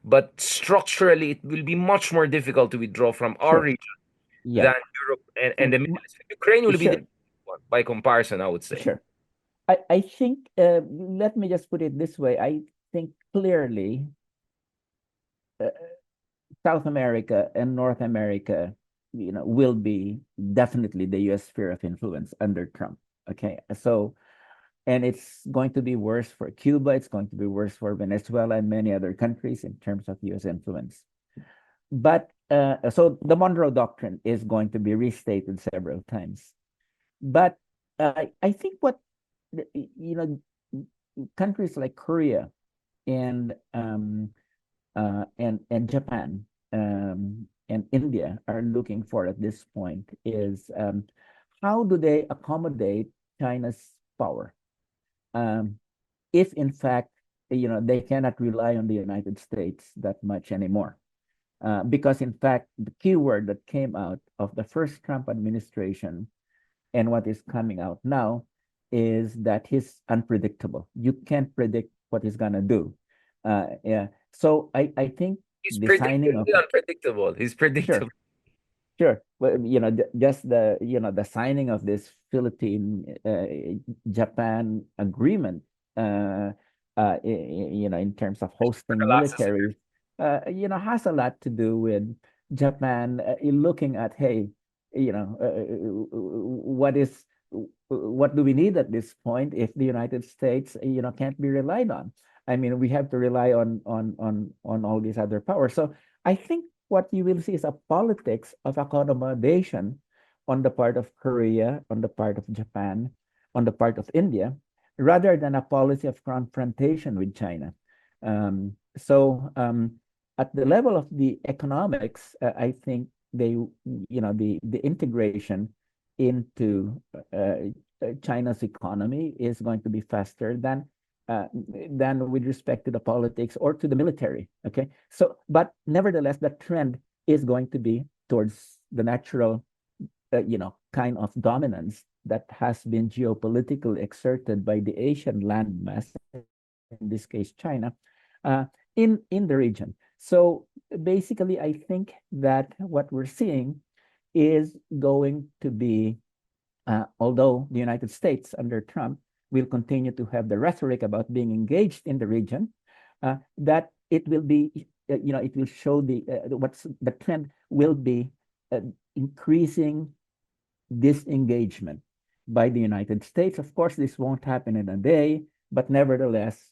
A: but structurally it will be much more difficult to withdraw from our
B: sure.
A: region
B: Yeah.
A: than Europe and
B: Mm,
A: the Middle East. Ukraine will be the
B: sure,
A: one by comparison, I would say.
B: sure. I think, let me just put it this way. I think clearly uh, South America and North America, will be definitely the US sphere of influence under Trump. Okay. So, and it's going to be worse for Cuba, it's going to be worse for Venezuela and many other countries in terms of US influence. But so the Monroe Doctrine is going to be restated several times. But I think what, you know, countries like Korea and and Japan and India are looking for at this point is, how do they accommodate China's power? Um, if in fact, they cannot rely on the United States that much anymore. Because in fact, the key word that came out of the first Trump administration and what is coming out now is that he's unpredictable. You can't predict what he's gonna do. Yeah. So I think
A: He's
B: the signing of,
A: predictably unpredictable. He's
B: sure,
A: predictable.
B: sure. Well, just the signing of this Philippine Japan agreement, in terms of
A: For the
B: hosting
A: last year.
B: militaries, has a lot to do with Japan looking at, hey, what do we need at this point if the United States, can't be relied on? I mean, we have to rely on all these other powers. So I think what you will see is a politics of accommodation on the part of Korea, on the part of Japan, on the part of India, rather than a policy of confrontation with China. So at the level of the economics, I think the integration into China's economy is going to be faster than with respect to the politics or to the military. Okay. So, but nevertheless, the trend is going to be towards the natural, kind of dominance that has been geopolitically exerted by the Asian landmass, in this case, China, uh, in the region. So basically, I think that what we're seeing is going to be, although the United States under Trump will continue to have the rhetoric about being engaged in the region, that it will be, it will show what's the trend will be uh, increasing disengagement by the United States. Of course, this won't happen in a day, but nevertheless,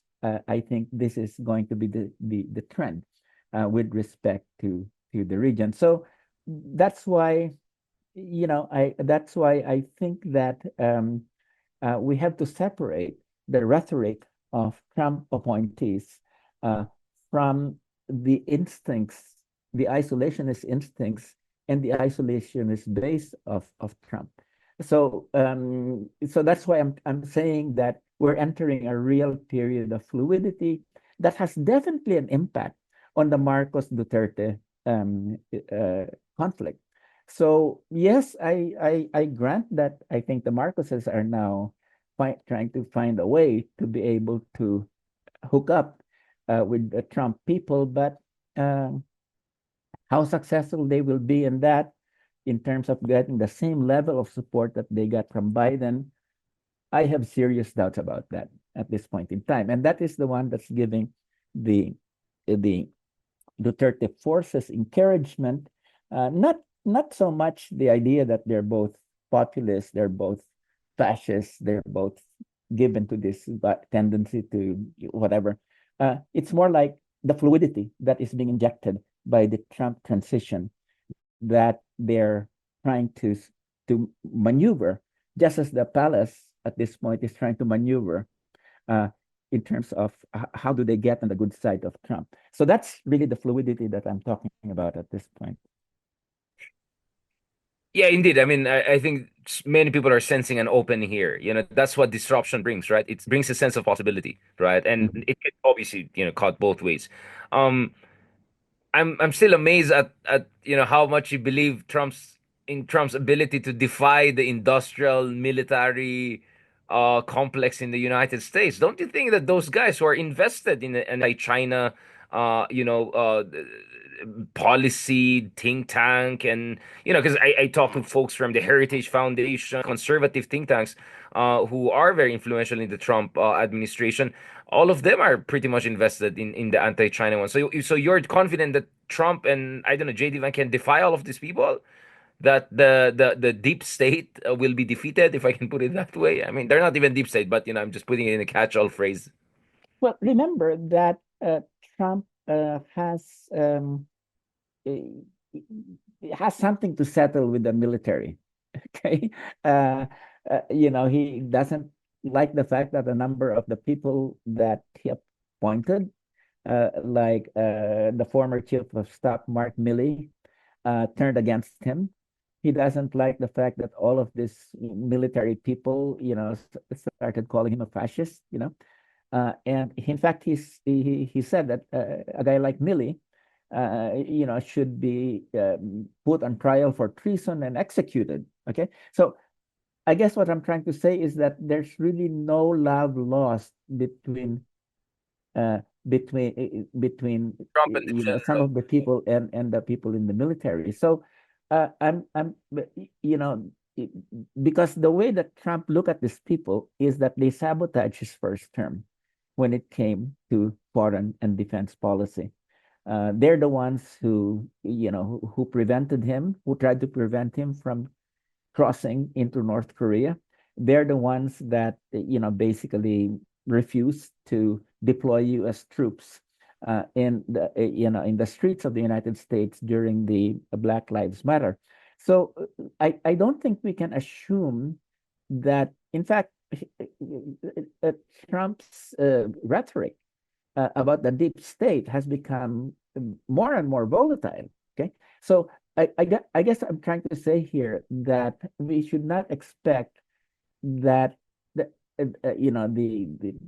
B: I think this is going to be the trend with respect to the region. So that's why I think that we have to separate the rhetoric of Trump appointees uh, from the instincts, the isolationist instincts, and the isolationist base of Trump. So that's why I'm saying that we're entering a real period of fluidity that has definitely an impact on the Marcos Duterte conflict. So yes, I grant that I think the Marcoses are now trying to find a way to be able to hook up with the Trump people, but um, how successful they will be in that, in terms of getting the same level of support that they got from Biden, I have serious doubts about that at this point in time, and that is the one that's giving the Duterte forces encouragement, not so much the idea that they're both populists, they're both fascists, they're both given to this tendency to whatever. It's more like the fluidity that is being injected by the Trump transition that they're trying to maneuver, just as the palace at this point is trying to maneuver uh, in terms of how do they get on the good side of Trump. So that's really the fluidity that I'm talking about at this point.
A: Yeah, indeed. I mean, I think many people are sensing an open here. That's what disruption brings, right? It brings a sense of possibility, right? And
B: Mhm.
A: it can obviously, cut both ways. Um, I'm still amazed at how much you believe Trump's ability to defy the industrial military complex in the United States. Don't you think that those guys who are invested in an anti-China policy think tank, and because I talk to folks from the Heritage Foundation, conservative think tanks who are very influential in the Trump administration, all of them are pretty much invested in the anti-China one. So you're confident that Trump and, I don't know, JD Van can defy all of these people? That the deep state will be defeated, if I can put it that way. I mean, they're not even deep state, but I'm just putting it in a catch-all phrase.
B: Well, remember that Trump eh, has something to settle with the military. Okay, uh, he doesn't like the fact that a number of the people that he appointed, like the former chief of staff Mark Milley, turned against him. He doesn't like the fact that all of these military people, started calling him a fascist. And in fact, he said that a guy like Milley, should be put on trial for treason and executed. Okay, so I guess what I'm trying to say is that there's really no love lost
A: Trump and the
B: some
A: general.
B: of the people and the people in the military. So I'm you know it- because the way that Trump look at these people is that they sabotage his first term when it came to foreign and defense policy. They're the ones who prevented him, who tried to prevent him from crossing into North Korea. They're the ones that basically refused to deploy U.S. troops in the streets of the United States during the Black Lives Matter. So I don't think we can assume that, in fact, uh, Trump's rhetoric about the deep state has become more and more volatile. Okay, so I guess I'm trying to say here that we should not expect that the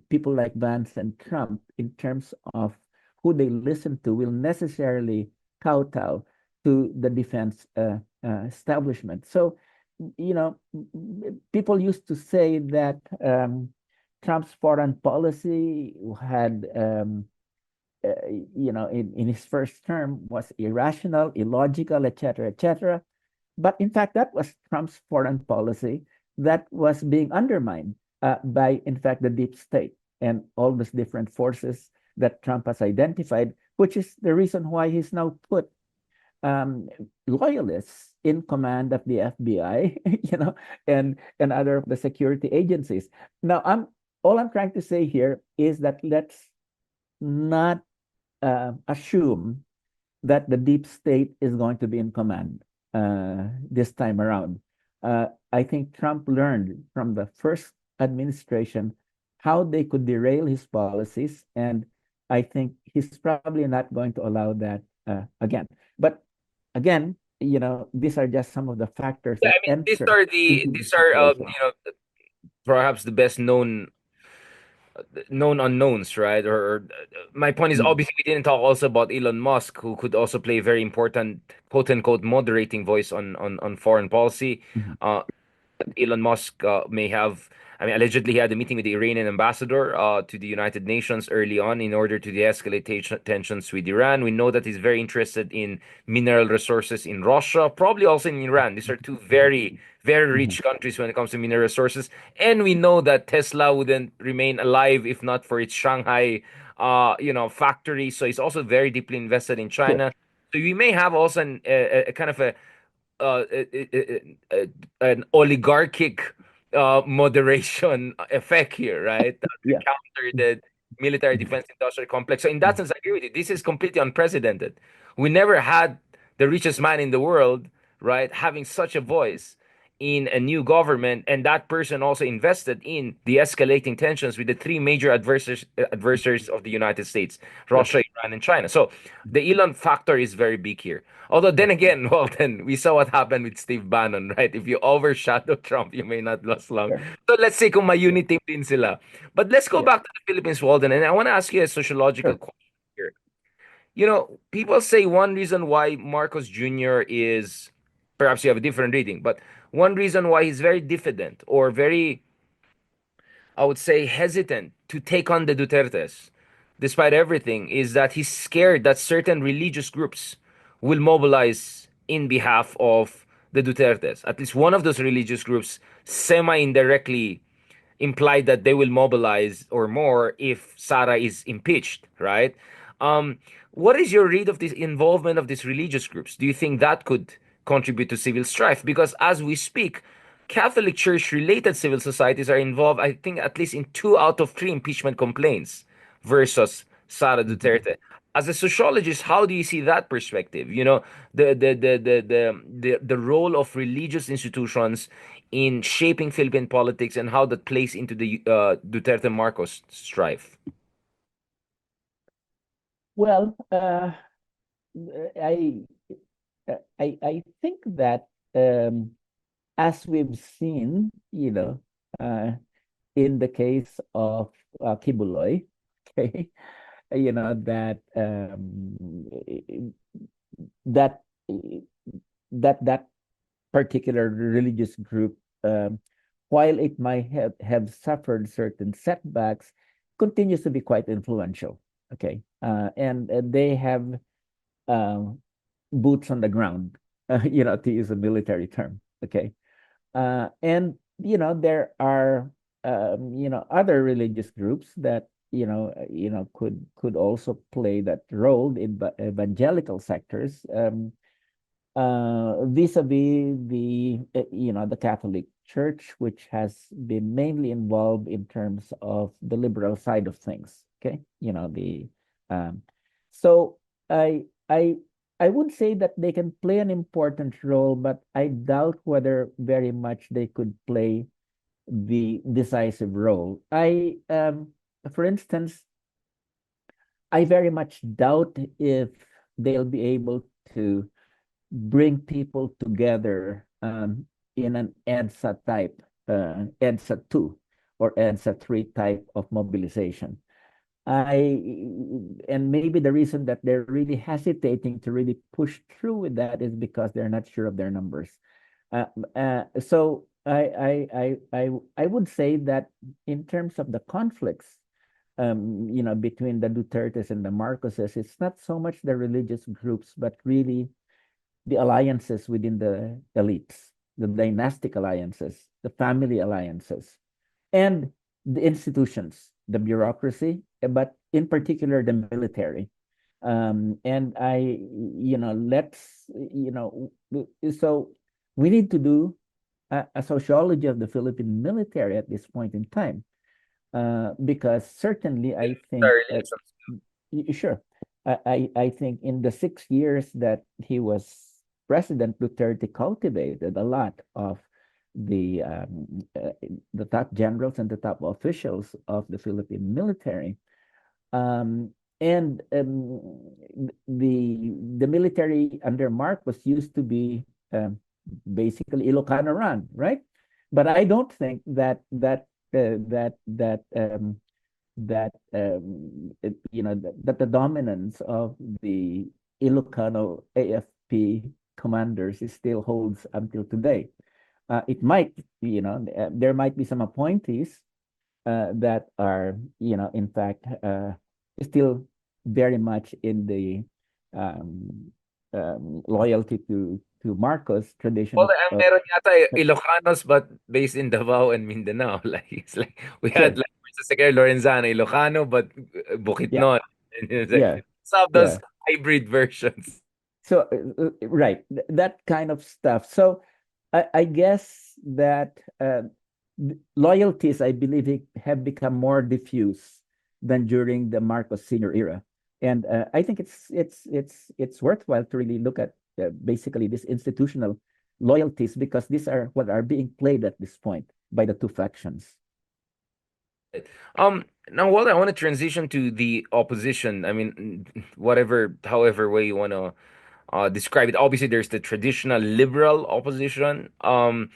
B: people like Vance and Trump, in terms of who they listen to, will necessarily kowtow to the defense establishment. So, people used to say that Trump's foreign policy had in his first term was irrational, illogical, etc., etc. But in fact, that was Trump's foreign policy that was being undermined by, in fact, the deep state and all these different forces that Trump has identified, which is the reason why he's now put um, loyalists in command of the FBI, and other of the security agencies. Now, all I'm trying to say here is that let's not assume that the deep state is going to be in command this time around. I think Trump learned from the first administration how they could derail his policies, and I think he's probably not going to allow that again. But again, these are just some of the factors
A: Yeah, I
B: that
A: mean, these
B: enter
A: are
B: into the
A: these are
B: situation.
A: perhaps the best known unknowns, right? Or my point is,
B: Mm,
A: obviously we didn't talk also about Elon Musk, who could also play a very important quote unquote moderating voice on foreign policy.
B: mhm,
A: Uh, Elon Musk may have, I mean, allegedly he had a meeting with the Iranian ambassador to the United Nations early on in order to de-escalate tensions with Iran. We know that he's very interested in mineral resources in Russia, probably also in Iran. These are two very, very
B: mhm.
A: rich countries when it comes to mineral resources. And we know that Tesla wouldn't remain alive if not for its Shanghai, factory. So he's also very deeply invested in
B: Sure.
A: China. So we may have also a kind of a uh, uh, uh, an oligarchic moderation effect here, right? To
B: Yeah.
A: counter the military
B: Mhm.
A: defense industrial complex. So in that sense, I agree with you. This is completely unprecedented. We never had the richest man in the world, right, having such a voice in a new government, and that person also invested in the escalating tensions with the three major adversaries of the United States,
B: Sure.
A: Russia, Iran, and China. So the Elon factor is very big here. Although then
B: Yeah.
A: again, well, then we saw what happened with Steve Bannon, right? If you overshadow Trump, you may not last long.
B: Sure.
A: So let's say kung
B: Yeah.
A: ma-unity din sila. But let's go
B: Yeah.
A: back to the Philippines, Walden, and I want to ask you a sociological
B: Sure.
A: question here. You know, people say one reason why Marcos Jr. is, perhaps you have a different reading, but one reason why he's very diffident or very, I would say, hesitant to take on the Dutertes, despite everything, is that he's scared that certain religious groups will mobilize in behalf of the Dutertes. At least one of those religious groups semi indirectly implied that they will mobilize or more if Sara is impeached, right? Um, what is your read of this involvement of these religious groups? Do you think that could contribute to civil strife? Because as we speak, Catholic Church related civil societies are involved, I think, at least in two out of three impeachment complaints versus Sara
B: Mhm.
A: Duterte. As a sociologist, how do you see that perspective? You know, the role of religious institutions in shaping Philippine politics and how that plays into the Duterte Marcos strife.
B: Well, I I think that as we've seen, in the case of Kibuloy, okay, that that that particular religious group, while it might have suffered certain setbacks, continues to be quite influential. Okay, and they have um, boots on the ground, to use a military term. Okay, and there are other religious groups that could also play that role in evangelical sectors. Vis-a-vis the Catholic Church, which has been mainly involved in terms of the liberal side of things. Okay, um, so I I I would say that they can play an important role, but I doubt whether very much they could play the decisive role. For instance, I very much doubt if they'll be able to bring people together in an EDSA type, EDSA 2 or EDSA 3 type of mobilization. I and maybe the reason that they're really hesitating to really push through with that is because they're not sure of their numbers. So I would say that in terms of the conflicts, between the Dutertes and the Marcoses, it's not so much the religious groups, but really the alliances within the elites, the dynastic alliances, the family alliances, and the institutions, the bureaucracy, but in particular the military. And so we need to do a sociology of the Philippine military at this point in time, because certainly I think, sure, I think in the 6 years that he was president, Duterte cultivated a lot of the top generals and the top officials of the Philippine military. Um, and the military under Marcos used to be basically Ilocano run, right? But I don't think that the dominance of the Ilocano AFP commanders still holds until today. It might, there might be some appointees that are, in fact, still very much in the um, loyalty to Marcos tradition
A: Well,
B: of,
A: ang meron yata Ilocanos but based in Davao and Mindanao. Like it's like we had
B: sure,
A: like sa Secretary Lorenzana, Ilocano but
B: yeah,
A: Bukidnon. And it's like
B: yeah,
A: some of those
B: yeah.
A: hybrid versions.
B: So right, that kind of stuff. So I guess that loyalties, I believe, have become more diffuse than during the Marcos Senior era. And I think it's worthwhile to really look at basically these institutional loyalties, because these are what are being played at this point by the two factions.
A: Now, Walter, I want to transition to the opposition. I mean, whatever, however way you want to describe it. Obviously, there's the traditional liberal opposition, and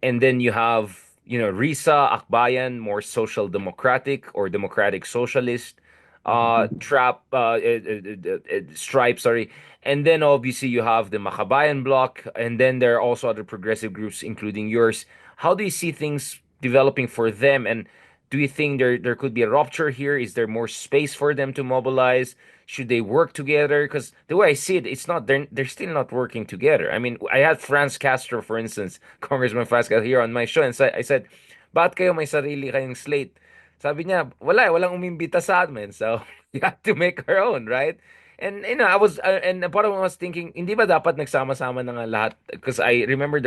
A: then you have, Risa Akbayan, more social democratic or democratic socialist, Stripe, sorry, and then obviously you have the Makabayan bloc, and then there are also other progressive groups, including yours. How do you see things developing for them, and do you think there could be a rupture here? Is there more space for them to mobilize? Should they work together? Because the way I see it, it's not they're still not working together. I mean, I had Franz Castro, for instance, Congressman Franz Castro here on my show, and I said, "Ba't kayo may sarili kayong slate?" Sabi niya, walang umimbita sa amin. So, you have to make our own, right? And I was and part of me was thinking, hindi ba dapat nagsama-sama na nga lahat? Because I remember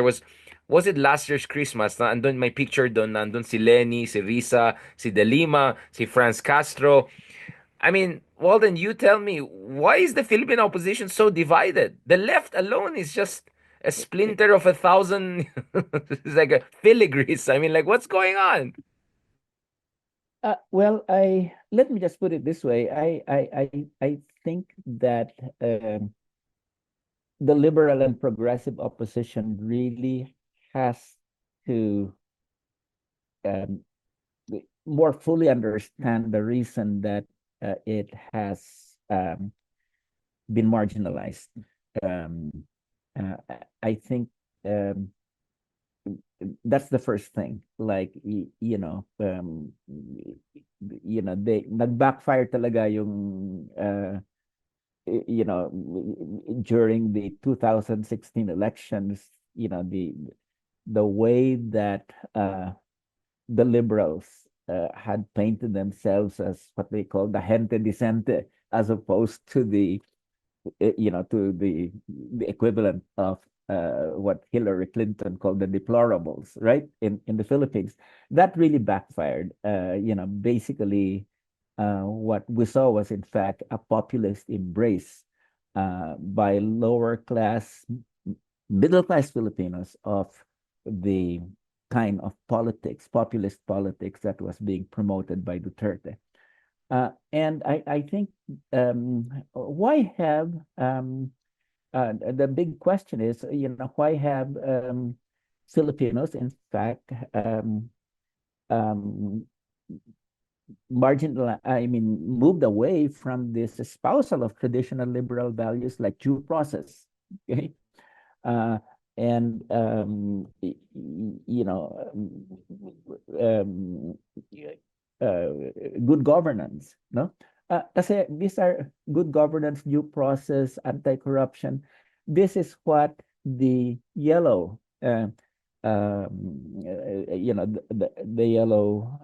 A: was it last year's Christmas na andun may picture doon, nandun si Lenny, si Risa, si Delima, si Franz Castro. I mean, Walden, you tell me, why is the Philippine opposition so divided? The left alone is just a splinter of a thousand. It's like a filigrees. I mean, like, what's going on?
B: Well, I let me just put it this way. I think that the liberal and progressive opposition really has to um, more fully understand the reason that it has been marginalized. Um, I think um, that's the first thing. Like, they nag-backfire talaga yung during the 2016 elections, the way that the liberals had painted themselves as what they call the gente decente, as opposed to the equivalent of what Hillary Clinton called the deplorables, right? In the Philippines, that really backfired. Basically, what we saw was in fact a populist embrace by lower class, middle class Filipinos of the kind of politics, populist politics that was being promoted by Duterte. And I think why have the big question is, why have Filipinos, in fact, um, moved away from this espousal of traditional liberal values like due process, okay? Uh, and um, uh, good governance, no? Kasi these are good governance, due process, anti-corruption. This is what the yellow, the yellow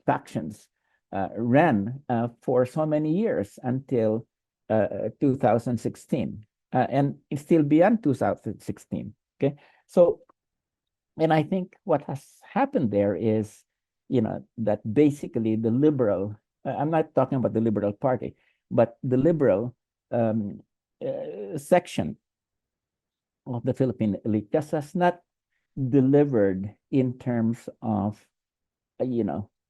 B: factions ran for so many years until 2016, and still beyond 2016. Okay, so, and I think what has happened there is, that basically the liberal, I'm not talking about the Liberal Party, but the liberal section of the Philippine elite just has not delivered in terms of,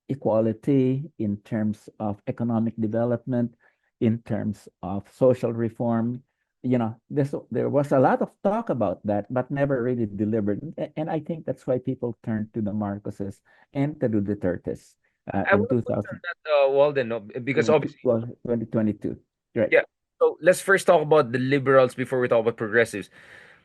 B: equality, in terms of economic development, in terms of social reform. There was a lot of talk about that, but never really delivered. And I think that's why people turned to the Marcoses and to the Dutertes
A: I
B: in
A: want to push on
B: 2000,
A: that, Walden, no, because obviously,
B: 2022. Right.
A: yeah. So let's first talk about the liberals before we talk about progressives.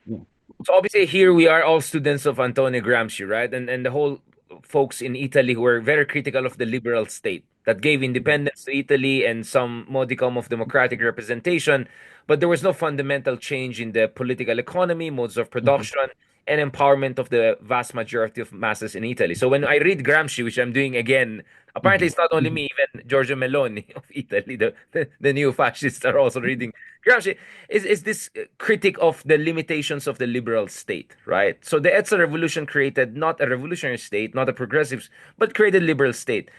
B: Yeah.
A: So obviously here we are all students of Antonio Gramsci, right? And the whole folks in Italy who were very critical of the liberal state that gave independence to Italy and some modicum of democratic representation, but there was no fundamental change in the political economy, modes of
B: Mhm.
A: production, and empowerment of the vast majority of masses in Italy. So when I read Gramsci, which I'm doing again, apparently
B: Mhm.
A: it's not only me, even Giorgio Meloni of Italy, the new fascists are also reading Gramsci, is this critic of the limitations of the liberal state, right? So the Edzo revolution created not a revolutionary state, not a progressive, but created liberal state.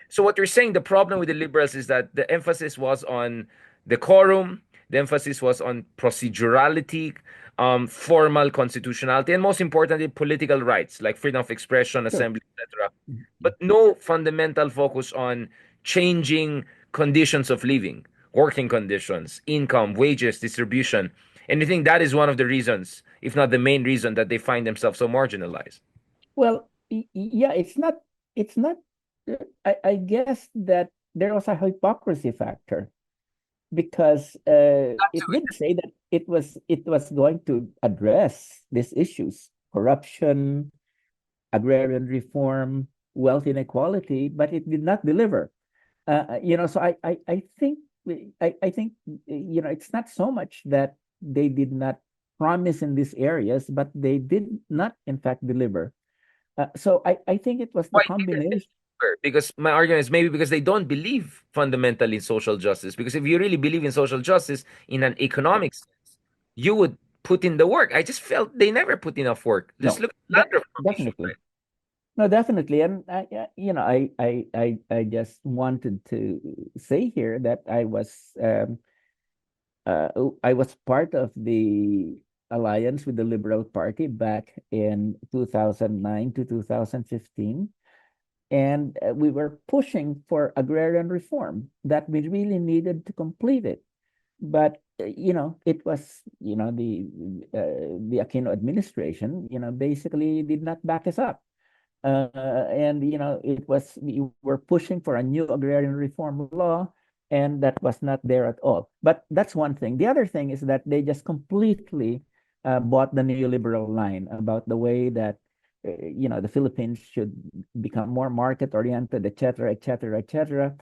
A: So what you're saying, the problem with the liberals is that the emphasis was on decorum, the emphasis was on procedurality, formal constitutionality, and most importantly, political rights like freedom of expression,
B: Sure.
A: assembly, etc.
B: Mhm.
A: But no fundamental focus on changing conditions of living, working conditions, income, wages, distribution. And I think that is one of the reasons, if not the main reason, that they find themselves so marginalized.
B: Well, yeah, it's not, I guess that there was a hypocrisy factor because it did say that it was going to address these issues, corruption, agrarian reform, wealth inequality, but it did not deliver. So I think I think it's not so much that they did not promise in these areas, but they did not in fact deliver. So I think it was the
A: Why didn't they
B: combination.
A: deliver? Because my argument is maybe because they don't believe fundamentally in social justice. Because if you really believe in social justice in an economic sense, you would put in the work. I just felt they never put enough work. Just
B: No,
A: look at land reform issue,
B: definitely.
A: right?
B: No, definitely. And I just wanted to say here that uh, I was part of the alliance with the Liberal Party back in 2009 to 2015. And we were pushing for agrarian reform that we really needed to complete it. But, it was, the Aquino administration, basically did not back us up. And it was we were pushing for a new agrarian reform law, and that was not there at all. But that's one thing. The other thing is that they just completely bought the neoliberal line about the way that the Philippines should become more market oriented, et cetera, et cetera, et cetera.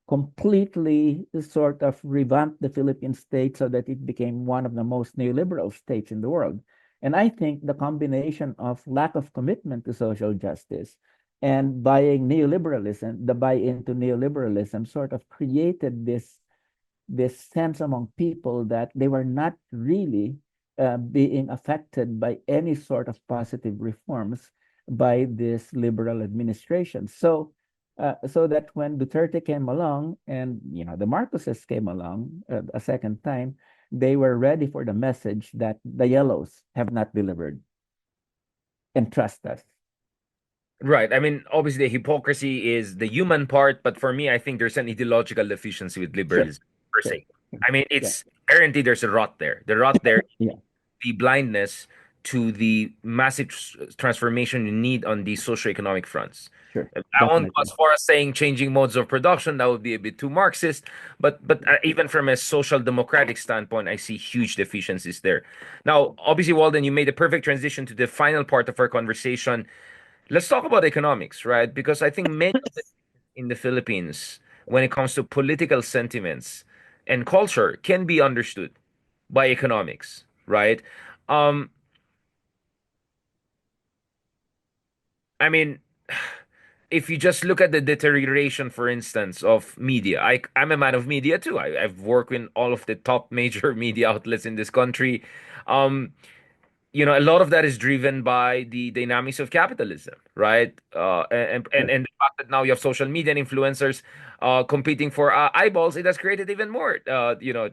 B: Completely sort of revamped the Philippine state so that it became one of the most neoliberal states in the world. And I think the combination of lack of commitment to social justice and buying neoliberalism, the buy into neoliberalism sort of created this sense among people that they were not really being affected by any sort of positive reforms by this liberal administration. So that when Duterte came along and the Marcoses came along a second time, they were ready for the message that the yellows have not delivered and trust us.
A: Right. I mean, obviously, the hypocrisy is the human part, but for me, I think there's an ideological deficiency with
B: Sure,
A: liberalism per
B: sure.
A: se. I mean,
B: Yeah,
A: it's guaranteed there's a rot there. The rot there,
B: yeah,
A: the blindness to the massive transformation you need on these socioeconomic fronts.
B: sure,
A: I won't go as
B: definitely.
A: far as saying changing modes of production. That would be a bit too Marxist. But even from a social democratic standpoint, I see huge deficiencies there. Now, obviously, Walden, you made a perfect transition to the final part of our conversation. Let's talk about economics, right? Because I think many of the in the Philippines, when it comes to political sentiments and culture, can be understood by economics, right? Um, I mean, if you just look at the deterioration, for instance, of media, I'm a man of media too. I've worked in all of the top major media outlets in this country. Um, a lot of that is driven by the dynamics of capitalism, right?
B: Sure.
A: And the fact that now you have social media and influencers competing for eyeballs, it has created even more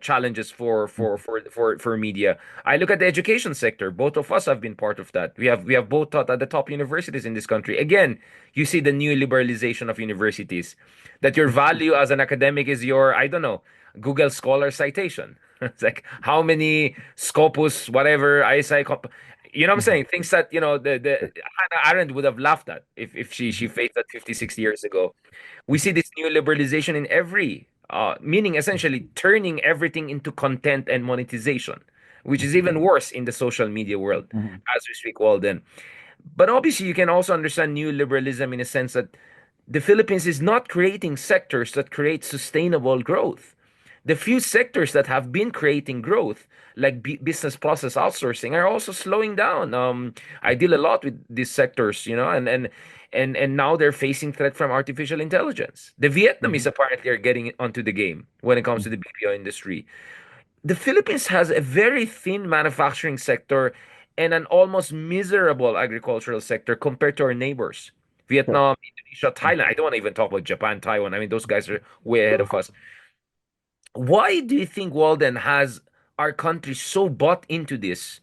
A: challenges for media. I look at the education sector. Both of us have been part of that. We have both taught at the top universities in this country. Again, you see the new liberalization of universities, that your value as an academic is your, I don't know, Google Scholar citation. It's like how many Scopus, whatever, ISI, you know what I'm
B: Mhm.
A: saying? Things that, the
B: Sure.
A: Hannah Arendt would have laughed at if she
B: Mhm.
A: faced that 50, 60 years ago. We see this new liberalization in every, meaning essentially turning everything into content and monetization, which is even worse in the social media world
B: Mhm.
A: as we speak, Walden. But obviously, you can also understand new liberalism in a sense that the Philippines is not creating sectors that create sustainable growth. The few sectors that have been creating growth, like business process outsourcing, are also slowing down. I deal a lot with these sectors, and now they're facing threat from artificial intelligence. The Vietnamese
B: Mhm.
A: apparently are getting onto the game when it comes to the BPO industry. The Philippines has a very thin manufacturing sector and an almost miserable agricultural sector compared to our neighbors.
B: Sure.
A: Vietnam, Indonesia, Thailand. I don't want to even talk about Japan, Taiwan. I mean, those guys are way ahead of us. Why do you think Walden has our country so bought into this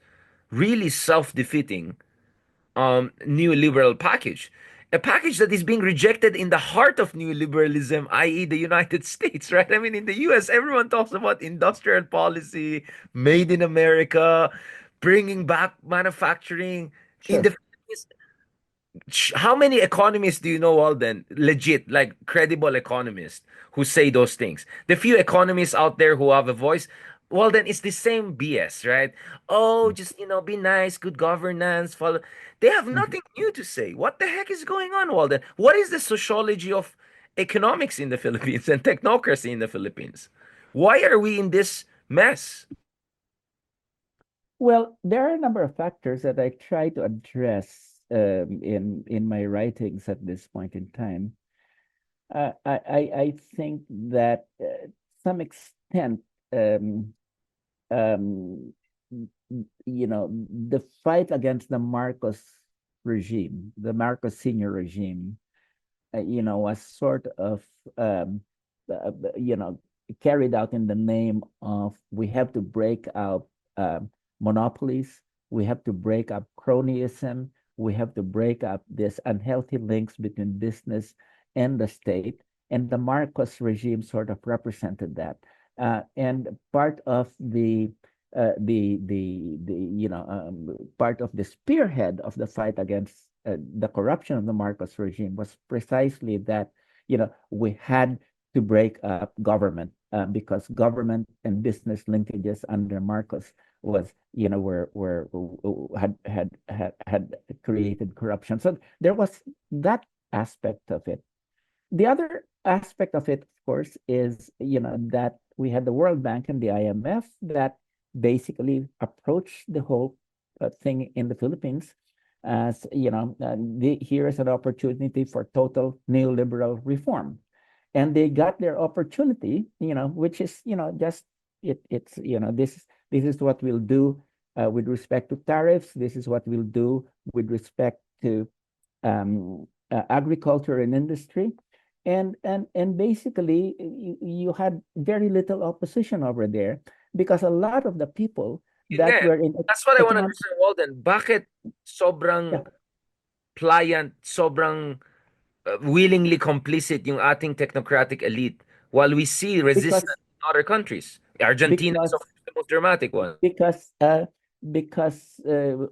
A: really self-defeating neoliberal package? A package that is being rejected in the heart of neoliberalism, i.e., the United States, right? I mean, in the US, everyone talks about industrial policy, made in America, bringing back manufacturing. In the
B: Sure.
A: Philippines, how many economists do you know, Alden? Legit, like credible economists who say those things. The few economists out there who have a voice, well, then it's the same BS, right? Oh, just, be nice, good governance, follow. They have
B: Mhm.
A: nothing new to say. What the heck is going on, Walden? What is the sociology of economics in the Philippines and technocracy in the Philippines? Why are we in this mess?
B: Well, there are a number of factors that I try to address in my writings at this point in time. I think that some extent, um, um, the fight against the Marcos regime, the Marcos senior regime, was sort of, um, you know, carried out in the name of we have to break up monopolies, we have to break up cronyism, we have to break up this unhealthy links between business and the state. And the Marcos regime sort of represented that. And part of part of the spearhead of the fight against the corruption of the Marcos regime was precisely that, we had to break up government because government and business linkages under Marcos was, had created corruption. So there was that aspect of it. The other aspect of it, of course, is that we had the World Bank and the IMF that basically approached the whole thing in the Philippines as here is an opportunity for total neoliberal reform, and they got their opportunity, which is just it's this is what we'll do with respect to tariffs. This is what we'll do with respect to agriculture and industry, and basically you had very little opposition over there because a lot of the people
A: Yun
B: that
A: nga,
B: were in
A: that's what I want to
B: economic.
A: understand, Walden. Bakit
B: Yeah,
A: sobrang pliant, sobrang willingly complicit yung ating technocratic elite while we see resistance
B: because
A: in other countries? Argentina is of
B: because
A: course the most dramatic one.
B: because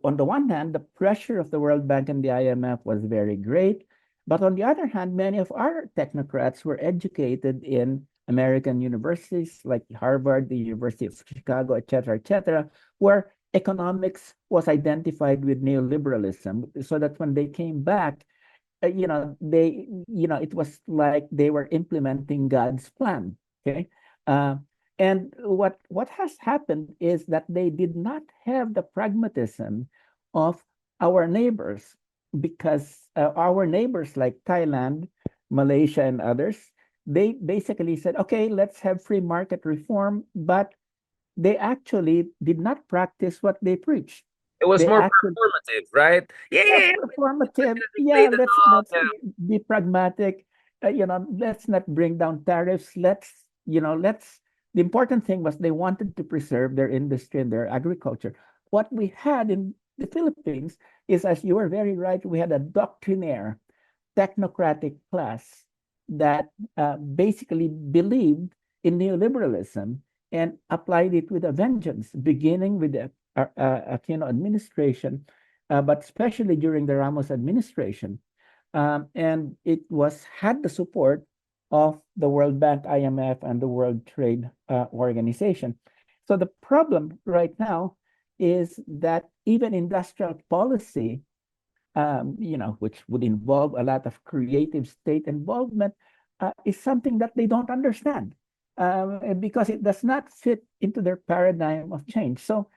B: on the one hand, the pressure of the World Bank and the IMF was very great, but on the other hand, many of our technocrats were educated in American universities like Harvard, the University of Chicago, et cetera, where economics was identified with neoliberalism, so that when they came back, it was like they were implementing God's plan. Okay. Uh, and what has happened is that they did not have the pragmatism of our neighbors, because our neighbors like Thailand, Malaysia, and others, they basically said, okay, let's have free market reform, but they actually did not practice what they preached.
A: It was
B: They
A: more
B: actually
A: performative, right? Yeah,
B: Yeah,
A: yeah, yeah. We're
B: performative.
A: gonna
B: Yeah,
A: recreate it all.
B: let's
A: Yeah.
B: be pragmatic. Let's not bring down tariffs. Let's. The important thing was they wanted to preserve their industry and their agriculture. What we had in the Philippines is, as you were very right, we had a doctrinaire, technocratic class that basically believed in neoliberalism and applied it with a vengeance, beginning with the Aquino administration, but especially during the Ramos administration. And it was had the support of the World Bank, IMF, and the World Trade Organization. So the problem right now is that even industrial policy, which would involve a lot of creative state involvement, is something that they don't understand. because it does not fit into their paradigm of change. So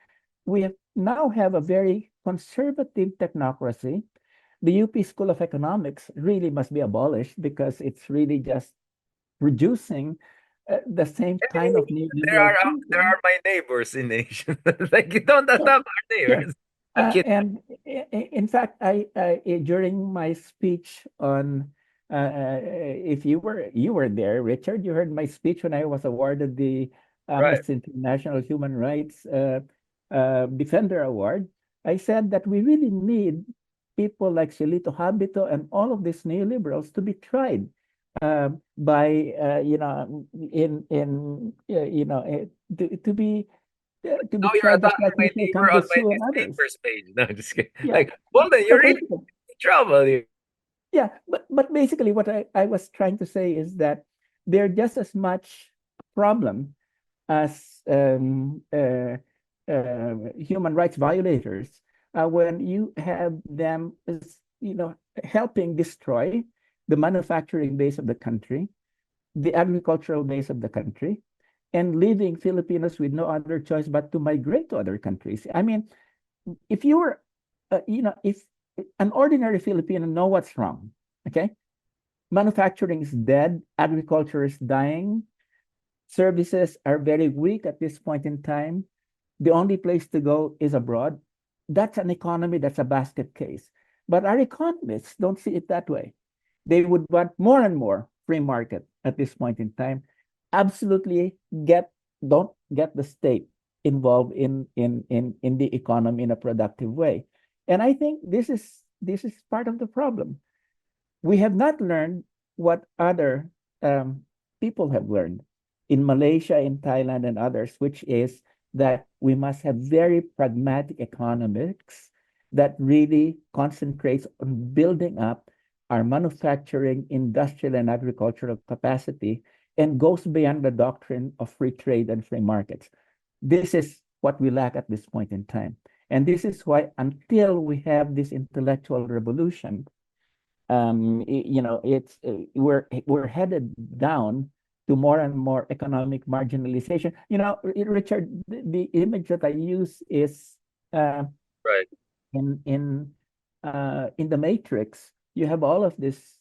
B: now have a very conservative technocracy. The UP School of Economics really must be abolished because it's really just producing the same kind of neoliberal
A: There
B: thinking.
A: are my neighbors in Asia. Like you don't
B: Yeah,
A: attack our
B: yeah.
A: neighbors. I'm kidding.
B: And in fact, during my speech on, if you were there, Richard, you heard my speech when I was awarded the
A: Right.
B: Amnesty International Human Rights Defender Award. I said that we really need people like Silito Habito and all of these neoliberals to be tried by to be
A: Now you're
B: tried just
A: attacking
B: like
A: my
B: Michel
A: neighbor on my
B: Cambisu and others.
A: neighbor's page. No, just kidding.
B: Yeah.
A: Like, well, then
B: So
A: you're really
B: basically,
A: in trouble here.
B: yeah, but basically what I was trying to say is that they're just as much problem as human rights violators when you have them helping destroy the manufacturing base of the country, the agricultural base of the country, and leaving Filipinos with no other choice but to migrate to other countries. I mean, if you were, if an ordinary Filipino know what's wrong, okay? Manufacturing is dead, agriculture is dying, services are very weak at this point in time. The only place to go is abroad. That's an economy, that's a basket case. But our economists don't see it that way. They would want more and more free market at this point in time. Absolutely don't get the state involved in the economy in a productive way. And I think this is part of the problem. We have not learned what other people have learned in Malaysia, in Thailand, and others, which is that we must have very pragmatic economics that really concentrates on building up our manufacturing, industrial, and agricultural capacity and goes beyond the doctrine of free trade and free markets. This is what we lack at this point in time. And this is why, until we have this intellectual revolution, it's we're headed down to more and more economic marginalization. Richard, the image that I use is uh,
A: Right.
B: in the Matrix. You have all of these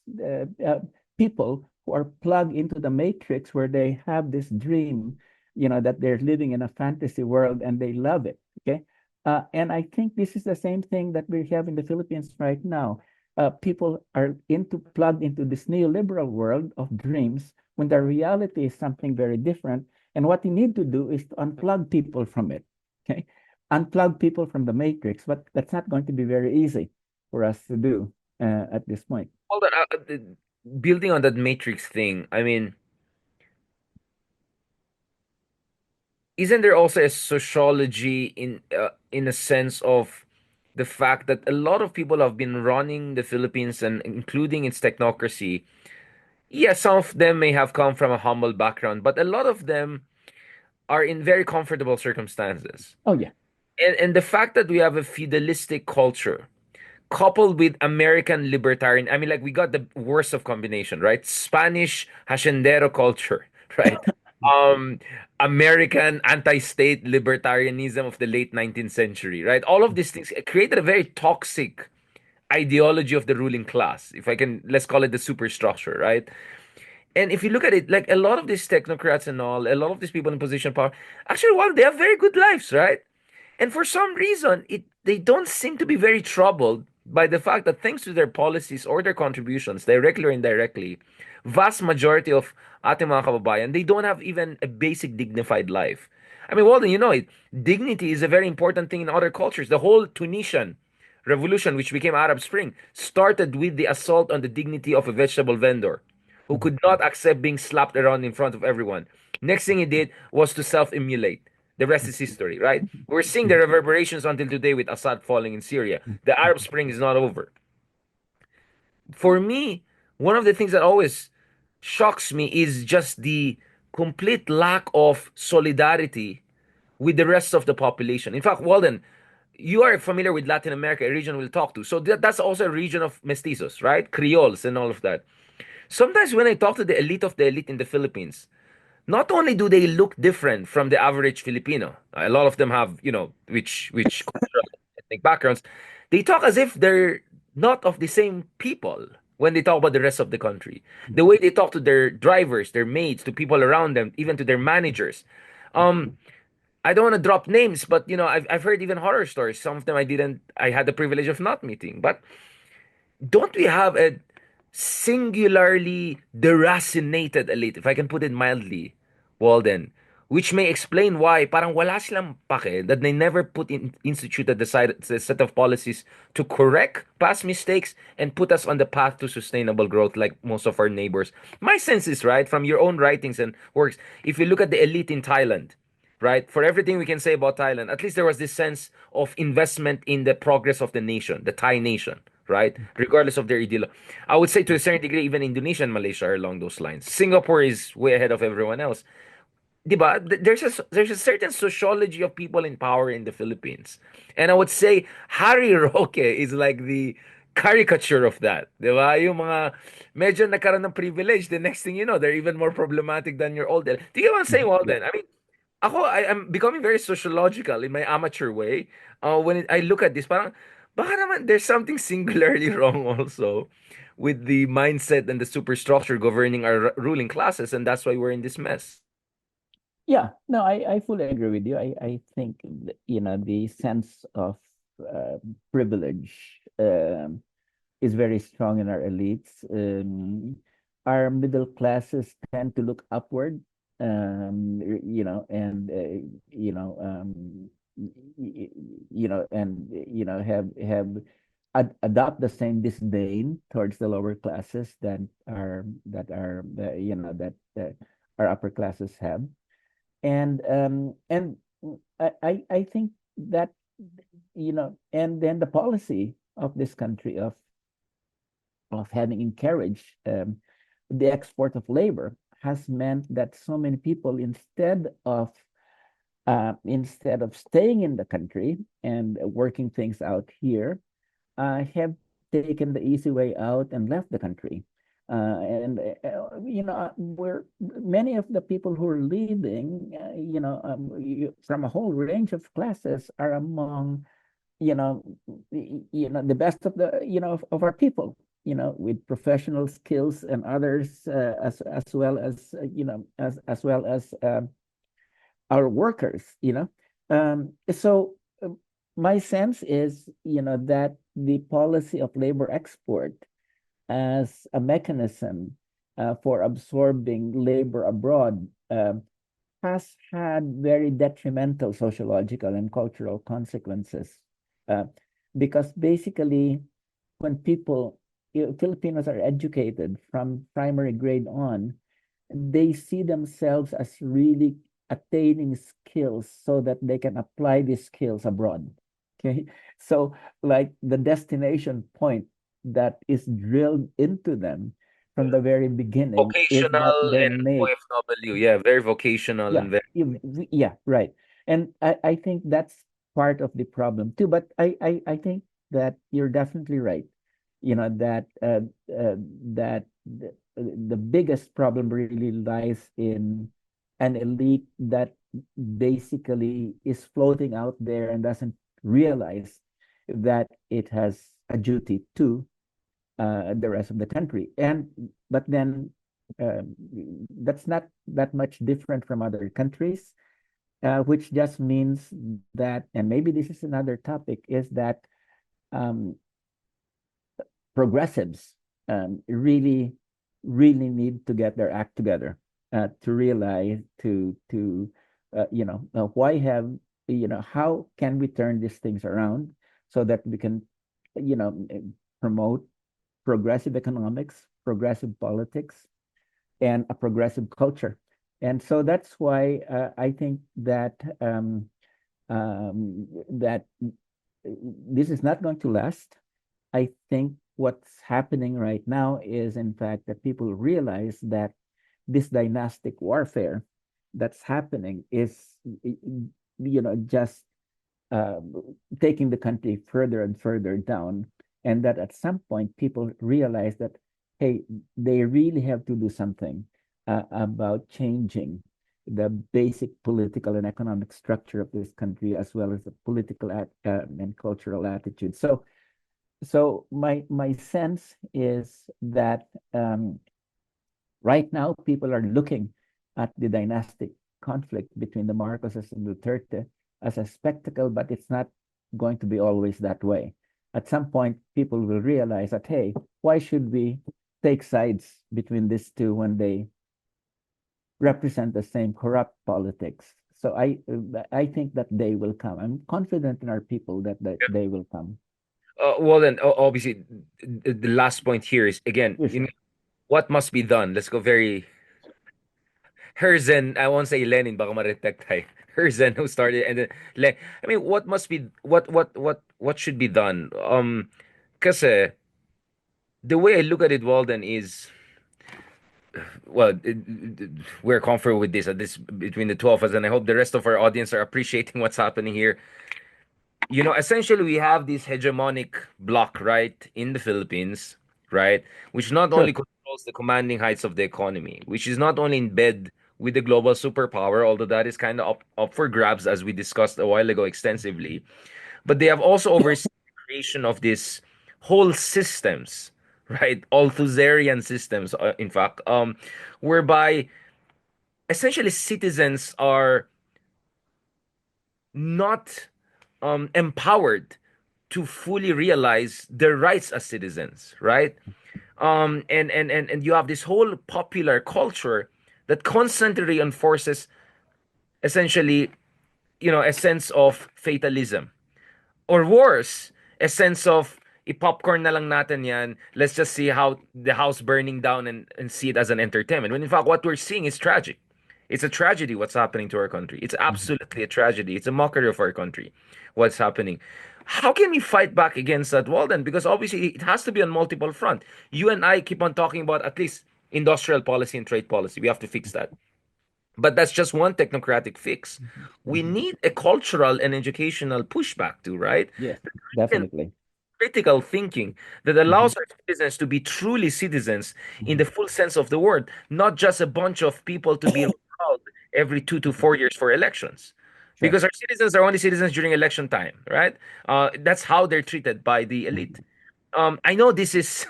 B: people who are plugged into the Matrix, where they have this dream, that they're living in a fantasy world and they love it. Okay, and I think this is the same thing that we have in the Philippines right now. People are plugged into this neoliberal world of dreams when the reality is something very different. And what you need to do is to unplug people from it. Okay, unplug people from the matrix, but that's not going to be very easy for us to do at this point.
A: Hold on. Building on that Matrix thing, I mean, isn't there also a sociology in a sense of the fact that a lot of people have been running the Philippines and including its technocracy? Yes, some of them may have come from a humble background, but a lot of them are in very comfortable circumstances.
B: Oh yeah.
A: And the fact that we have a feudalistic culture coupled with American libertarian, I mean, like we got the worst of combination, right? Spanish haciendero culture, right? Um, American anti-state libertarianism of the late 19th century, right? All of these things created a very toxic ideology of the ruling class, if I can, let's call it the superstructure, right? And if you look at it, like a lot of these technocrats and all, a lot of these people in position of power, actually, well, they have very good lives, right? And for some reason, they don't seem to be very troubled by the fact that thanks to their policies or their contributions, directly or indirectly, vast majority of ating mga kababayan, they don't have even a basic dignified life. I mean, Walden, you know it. Dignity is a very important thing in other cultures. The whole Tunisian revolution, which became Arab Spring, started with the assault on the dignity of a vegetable vendor who could not accept being slapped around in front of everyone. Next thing he did was to self-immolate. The rest is history, right? We're seeing the reverberations until today with Assad falling in Syria. The Arab Spring is not over. For me, one of the things that always shocks me is just the complete lack of solidarity with the rest of the population. In fact, Walden, you are familiar with Latin America, a region we'll talk to. So that's also a region of mestizos, right? Creoles and all of that. Sometimes when I talk to the elite of the elite in the Philippines, not only do they look different from the average Filipino, a lot of them have, which cultural ethnic backgrounds, they talk as if they're not of the same people when they talk about the rest of the country. The way they talk to their drivers, their maids, to people around them, even to their managers. Um, I don't want to drop names, but I've heard even horror stories. Some of them I had the privilege of not meeting. But don't we have a singularly deracinated elite, if I can put it mildly, Walden, which may explain why parang wala silang pake that they never instituted the set of policies to correct past mistakes and put us on the path to sustainable growth like most of our neighbors. My sense is, right, from your own writings and works, if you look at the elite in Thailand, right? For everything we can say about Thailand, at least there was this sense of investment in the progress of the nation, the Thai nation, right? Regardless of their ideology. I would say to a certain degree, even Indonesia and Malaysia are along those lines. Singapore is way ahead of everyone else. Diba? There's a certain sociology of people in power in the Philippines. And I would say Harry Roque is like the caricature of that. Diba? Yung mga medyo nagkaroon ng privilege, the next thing you know, they're even more problematic than your old. Do you get what I'm saying,
B: Yeah.
A: Walden? I mean, I'm becoming very sociological in my amateur way. I look at this, parang, baka naman there's something singularly wrong also with the mindset and the superstructure governing our ruling classes, and that's why we're in this mess.
B: Yeah, no, I fully agree with you. I think the sense of privilege is very strong in our elites. Our middle classes tend to look upward, and have adopt the same disdain towards the lower classes that our upper classes have. And I think that and then the policy of this country of having encouraged the export of labor has meant that so many people, instead of staying in the country and working things out here, have taken the easy way out and left the country. Where many of the people who are leaving, from a whole range of classes, are among, the best of of our people, with professional skills, and others, as well as, our workers. So my sense is, that the policy of labor export as a mechanism for absorbing labor abroad has had very detrimental sociological and cultural consequences. Uh, because basically, when Filipinos are educated from primary grade on, they see themselves as really attaining skills so that they can apply these skills abroad. Okay. So, like, the destination point that is drilled into them from the very beginning is that
A: Vocational
B: their
A: and
B: mate.
A: OFW, yeah, very vocational
B: Yeah,
A: and very.
B: yeah, right. And I think that's part of the problem too. But I think that you're definitely right. That the biggest problem really lies in an elite that basically is floating out there and doesn't realize that it has a duty to the rest of the country. But then that's not that much different from other countries, which just means that, and maybe this is another topic, is that um, progressives really, really need to get their act together to realize why have how can we turn these things around so that we can promote progressive economics, progressive politics, and a progressive culture. And so that's why I think that this is not going to last. I think what's happening right now is, in fact, that people realize that this dynastic warfare that's happening is, just uh, taking the country further and further down, and that at some point people realize that, hey, they really have to do something about changing the basic political and economic structure of this country, as well as the political and cultural attitude. So my sense is that right now people are looking at the dynastic conflict between the Marcoses and Duterte as a spectacle, but it's not going to be always that way. At some point, people will realize that, hey, why should we take sides between these two when they represent the same corrupt politics? So I think that day will come. I'm confident in our people that that day will come.
A: Well, then, obviously, the last point here is again,
B: Yeah, sure.
A: what must be done? Let's go very Herzen. I won't say Lenin, baka ma-detect tayo. Herzen who started, and then I mean, what must be what should be done? Kasi the way I look at it, Walden, is well, we're comfortable with this at this between the two of us, and I hope the rest of our audience are appreciating what's happening here. Essentially, we have this hegemonic bloc, right, in the Philippines, right, which not only
B: Sure.
A: controls the commanding heights of the economy, which is not only in bed with the global superpower, although that is kind of up for grabs, as we discussed a while ago extensively, but they have also overseen the creation of these whole systems, right, Althusserian systems, in fact, whereby essentially citizens are not empowered to fully realize their rights as citizens, right? And you have this whole popular culture that constantly reinforces essentially, a sense of fatalism. Or worse, a sense of i-popcorn na lang natin yan. Let's just see how the house burning down and see it as an entertainment. When in fact, what we're seeing is tragic. It's a tragedy what's happening to our country. It's
B: Mhm.
A: absolutely a tragedy. It's a mockery of our country, what's happening. How can we fight back against that? Well, then, because obviously it has to be on multiple front. You and I keep on talking about at least industrial policy and trade policy. We have to fix that. But that's just one technocratic fix.
B: Mhm.
A: We
B: Mhm.
A: need a cultural and educational pushback too, right?
B: Yes, definitely.
A: Critical thinking that
B: Mhm.
A: allows our citizens to be truly citizens in the
B: Mhm.
A: full sense of the word, not just a bunch of people to be recalled every 2 to 4 years for elections.
B: Sure.
A: Because our citizens are only citizens during election time, right? That's how they're treated by the elite.
B: Mhm.
A: I know this is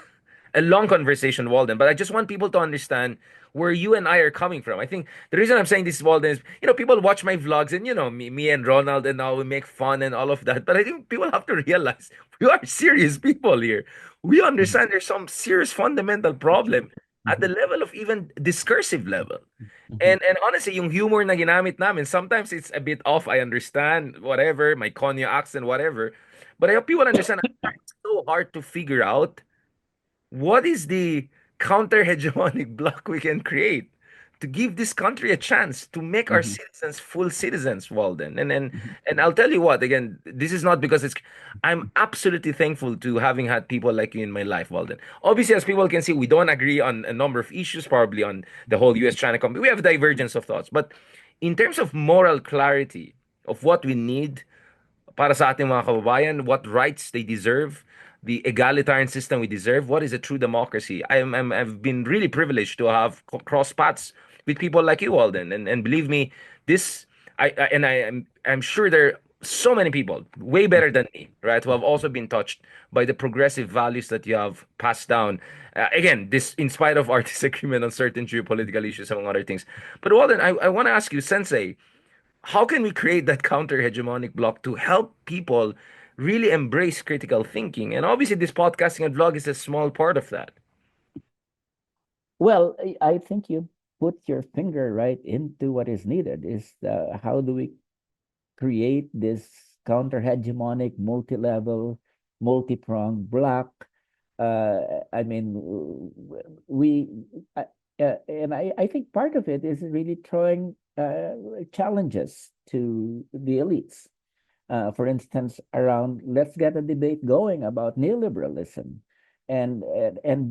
A: a long conversation, Walden, but I just want people to understand where you and I are coming from. I think the reason I'm saying this, Walden, is people watch my vlogs and me and Ronald and all we make fun and all of that. But I think people have to realize we are serious people here. We
B: Mhm.
A: understand there's some serious fundamental
B: Sure.
A: problem at the
B: Mhm.
A: level of even discursive level.
B: Mhm.
A: And honestly, yung humor na ginamit namin, sometimes it's a bit off. I understand, whatever, my Konya accent, whatever. But I hope people understand it's so hard to figure out what is the counter hegemonic bloc we can create to give this country a chance to make our
B: Mhm.
A: citizens full citizens, Walden. And and
B: Mhm.
A: and I'll tell you what, again, this is not because I'm absolutely thankful to having had people like you in my life, Walden. Obviously, as people can see, we don't agree on a number of issues, probably on the whole US-China company. We have divergence of thoughts. But in terms of moral clarity of what we need para sa ating mga kababayan, what rights they deserve, the egalitarian system we deserve, what is a true democracy. I've been really privileged to have cross paths with people like you, Walden, and believe me, this I'm sure there are so many people way better than me, right, who have also been touched by the progressive values that you have passed down. Again, this in spite of our disagreement on certain geopolitical issues, among other things. But Walden, I want to ask you, Sensei, how can we create that counter hegemonic block to help people really embrace critical thinking? And obviously, this podcasting and vlog is a small part of that.
B: Well, I think you put your finger right into what is needed is how do we create this counter-hegemonic, multi-level, multi-pronged block. I mean, we, uh, and I think part of it is really throwing challenges to the elites. For instance, around let's get a debate going about neoliberalism and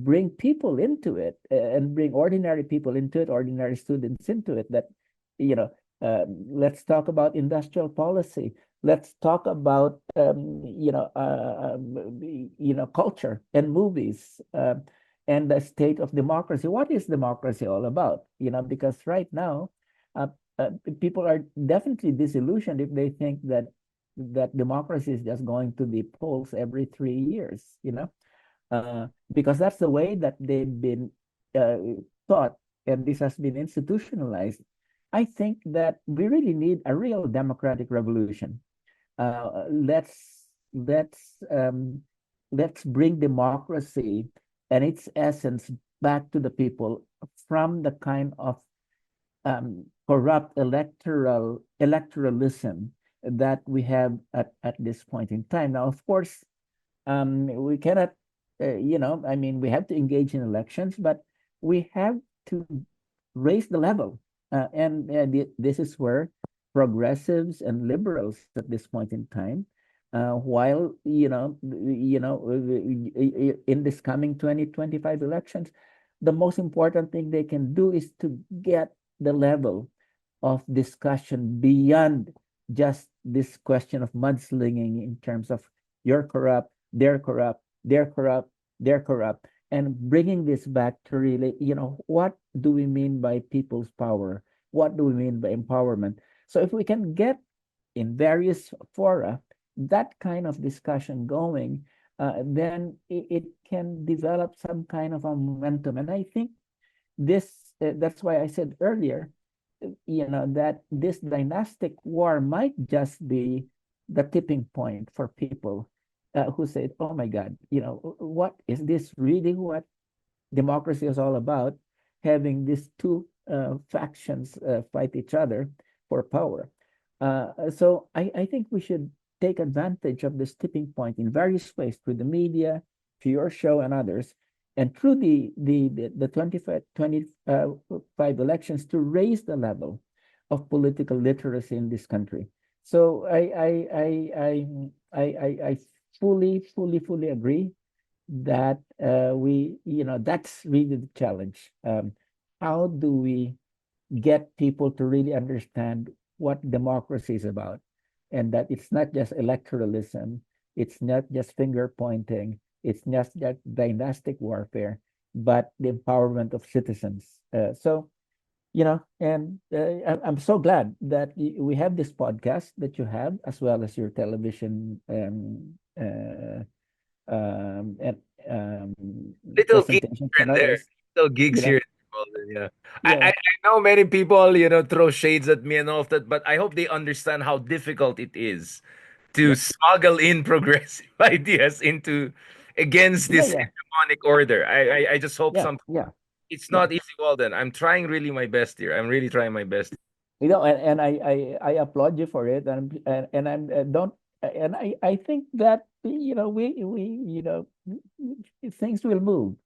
B: bring people into it and bring ordinary people into it, ordinary students into it that, you know, let's talk about industrial policy. Let's talk about, culture and movies and the state of democracy. What is democracy all about? Because right now, uh, people are definitely disillusioned if they think that democracy is just going to the polls every 3 years, because that's the way that they've been uh, taught, and this has been institutionalized. I think that we really need a real democratic revolution. Let's bring democracy and its essence back to the people from the kind of corrupt electoralism that we have at this point in time. Now, of course, we cannot, I mean, we have to engage in elections, but we have to raise the level. And this is where progressives and liberals at this point in time, while, in this coming 2025 elections, the most important thing they can do is to get the level of discussion beyond just this question of mudslinging in terms of you're corrupt, they're corrupt, they're corrupt, they're corrupt, and bringing this back to really, what do we mean by people's power? What do we mean by empowerment? So if we can get in various fora that kind of discussion going, then it can develop some kind of a momentum. And I think that's why I said earlier, that this dynastic war might just be the tipping point for people who said, oh my God, what is this really what democracy is all about? Having these two factions fight each other for power. So I think we should take advantage of this tipping point in various ways through the media, through your show and others, and through the 25 elections to raise the level of political literacy in this country. So I fully agree that that's really the challenge. How do we get people to really understand what democracy is about, and that it's not just electoralism, it's not just finger pointing, it's not just dynastic warfare, but the empowerment of citizens. And I'm so glad that we have this podcast that you have, as well as your television and
A: Little gigs
B: presentations
A: here
B: and
A: and there.
B: others.
A: Little
B: You
A: gigs
B: know,
A: here. Walden, yeah.
B: yeah,
A: I know many people, throw shades at me and all of that, but I hope they understand how difficult it is to
B: yeah,
A: smuggle in progressive ideas into against
B: yeah,
A: this
B: yeah,
A: hegemonic order. I just hope
B: yeah,
A: some
B: yeah,
A: it's
B: yeah.
A: not easy, Walden. I'm trying really my best here. I'm really trying my best.
B: And I applaud you for it, and I'm don't and I think that we things will move.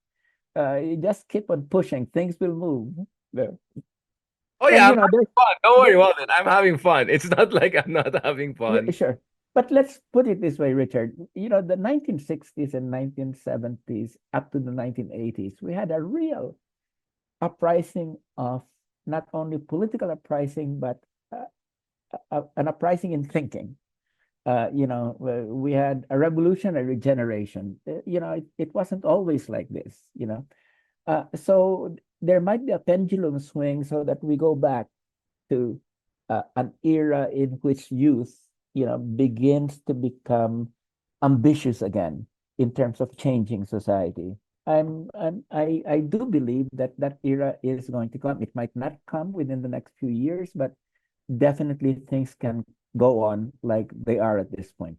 B: You just keep on pushing, things will move. Yeah.
A: Oh
B: And
A: yeah, I'm having fun. Don't worry,
B: there,
A: Walden. I'm having fun. It's not like I'm not having fun.
B: sure. But let's put it this way, Richard. The 1960s and 1970s up to the 1980s, we had a real uprising of not only political uprising, but an uprising in thinking. We had a revolutionary generation. It wasn't always like this. So there might be a pendulum swing so that we go back to an era in which youth, begins to become ambitious again in terms of changing society. I do believe that that era is going to come. It might not come within the next few years, but definitely things can go on like they are at this point.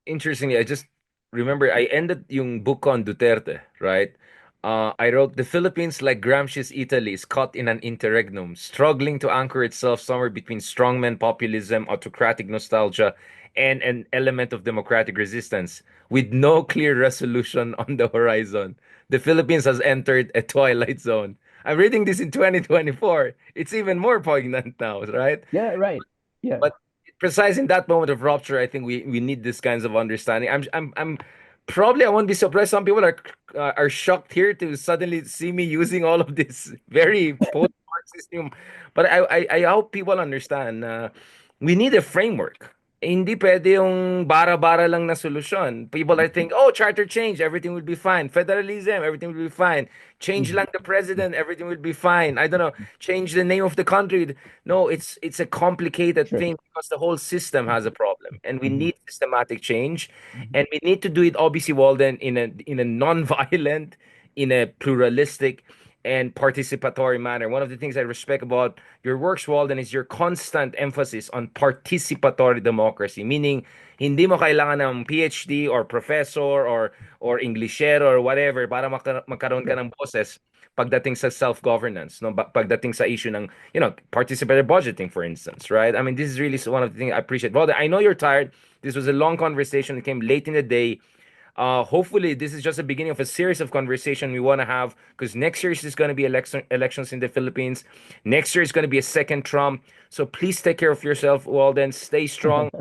A: Interestingly, I just remember I ended yung book on Duterte, right? I wrote the Philippines, like Gramsci's Italy, is caught in an interregnum, struggling to anchor itself somewhere between strongman populism, autocratic nostalgia, and an element of democratic resistance, with no clear resolution on the horizon. The Philippines has entered a twilight zone. I'm reading this in 2024. It's even more poignant now, right?
B: Yeah, right. Yeah.
A: But precise in that moment of rupture, I think we need this kinds of understanding. I'm probably I won't be surprised. Some people are shocked here to suddenly see me using all of this very post-Marxism. But I hope people understand. We need a framework. Hindi pwede yung bara-bara lang na solusyon. People are think, oh, charter change, everything will be fine. Federalism, everything will be fine. Change lang the president, everything will be fine. I don't know, change the name of the country. No, it's a complicated
B: Sure.
A: thing because the whole system has a problem, and we
B: Mhm.
A: need systematic change,
B: Mhm.
A: and we need to do it, obviously, Walden, in a non-violent, in a pluralistic and participatory manner. One of the things I respect about your works, Walden, is your constant emphasis on participatory democracy, meaning hindi mo kailangan ng PhD or professor or Englishero or whatever para magkaroon ka
B: Sure.
A: ng boses pagdating sa self-governance, no? Pagdating sa issue ng, participatory budgeting, for instance, right? I mean, this is really one of the things I appreciate. Walden, I know you're tired. This was a long conversation. It came late in the day. Hopefully, this is just the beginning of a series of conversation we want to have because next year is going to be elections in the Philippines. Next year is going to be a second Trump. So please take care of yourself, Walden. Stay strong.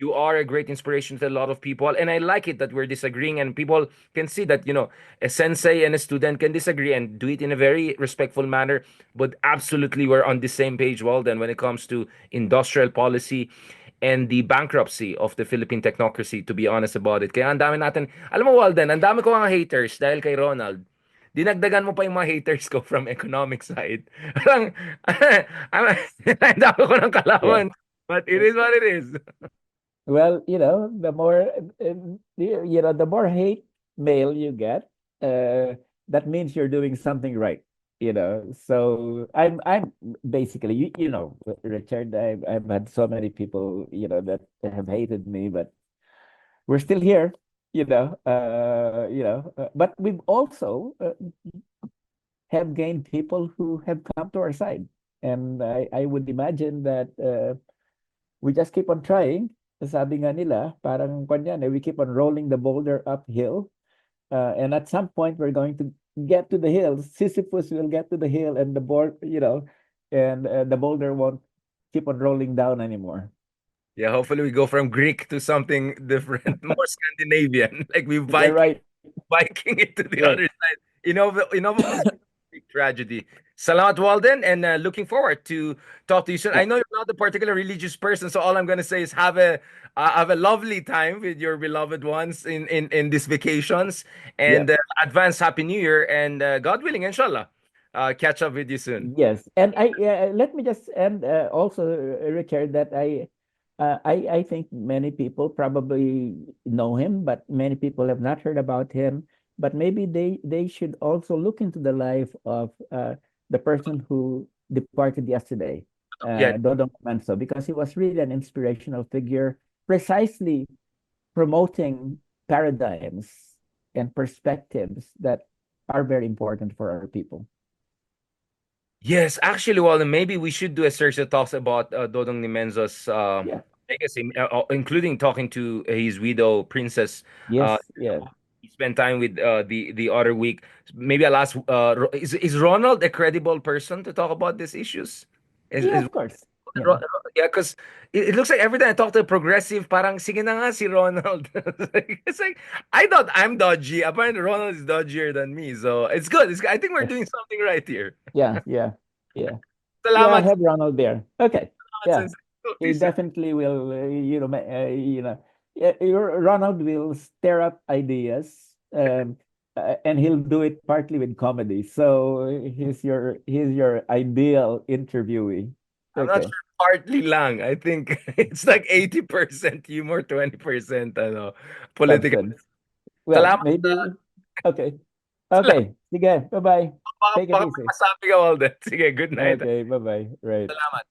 A: You are a great inspiration to a lot of people. And I like it that we're disagreeing and people can see that, a sensei and a student can disagree and do it in a very respectful manner. But absolutely, we're on the same page, Walden, when it comes to industrial policy and the bankruptcy of the Philippine technocracy, to be honest about it. Kaya ang dami natin, alam mo, Walden, ang dami ko mga haters dahil kay Ronald. Dinagdagan mo pa yung mga haters ko from economic side. Parang, ang dami ko ng
B: Yeah.
A: kalaman. But it is what it is.
B: Well, the more the more hate mail you get, that means you're doing something right. So I'm basically Richard. I've had so many people that have hated me, but we're still here. But we've also have gained people who have come to our side, and I would imagine that. We just keep on trying. Sabi nga nila, parang kanyan, we keep on rolling the boulder uphill. And at some point, we're going to get to the hill. Sisyphus will get to the hill, and the boulder won't keep on rolling down anymore.
A: Yeah, hopefully we go from Greek to something different, more Scandinavian. Like we
B: Yeah, right,
A: Viking it to the
B: right.
A: other side. Enough of this big tragedy. Salamat, Walden, and looking forward to talk to you soon.
B: Yeah,
A: I know you're not a particular religious person, so all I'm gonna say is have a lovely time with your beloved ones in these vacations,
B: yeah.
A: and advance Happy New Year, and God willing, inshallah, catch up with you soon.
B: Yes, and let me just end also, Richard, that I think many people probably know him, but many people have not heard about him. But maybe they should also look into the life of the person who departed yesterday,
A: Yeah.
B: Dodong Manso, because he was really an inspirational figure, precisely promoting paradigms and perspectives that are very important for our people.
A: Yes, actually, well, maybe we should do a search that talks about Dodong Nimenzo's
B: Yeah.
A: legacy, including talking to his widow, Princess. Uh,
B: Yes. Yes.
A: he spent time with the other week. Maybe I'll ask, is Ronald a credible person to talk about these issues?
B: Yeah,
A: Is
B: of course.
A: Ro- yeah, because it looks like every time I talk to a progressive, parang sige na nga si Ronald. It's like I thought I'm dodgy. Apparently, Ronald is dodgier than me. So it's good. I think we're doing something right here.
B: Yeah, yeah, yeah. Yeah, I
A: Salamat.
B: have Ronald there. Okay.
A: Salamat,
B: Yeah.
A: Sensei. Talk to
B: He
A: you soon.
B: definitely will, yeah, Ronald will stir up ideas, and he'll do it partly with comedy. So he's your ideal interviewee.
A: I'm not
B: Okay.
A: sure, partly lang. I think it's like 80% humor, 20% political.
B: Substance. Well,
A: Salamat.
B: maybe. Okay.
A: Salamat.
B: Okay. Sige. Bye-bye.
A: Baka,
B: Take it
A: baka may
B: easy.
A: masabi ka, Walden. Sige, good night.
B: Okay. Bye-bye. Right.
A: Salamat.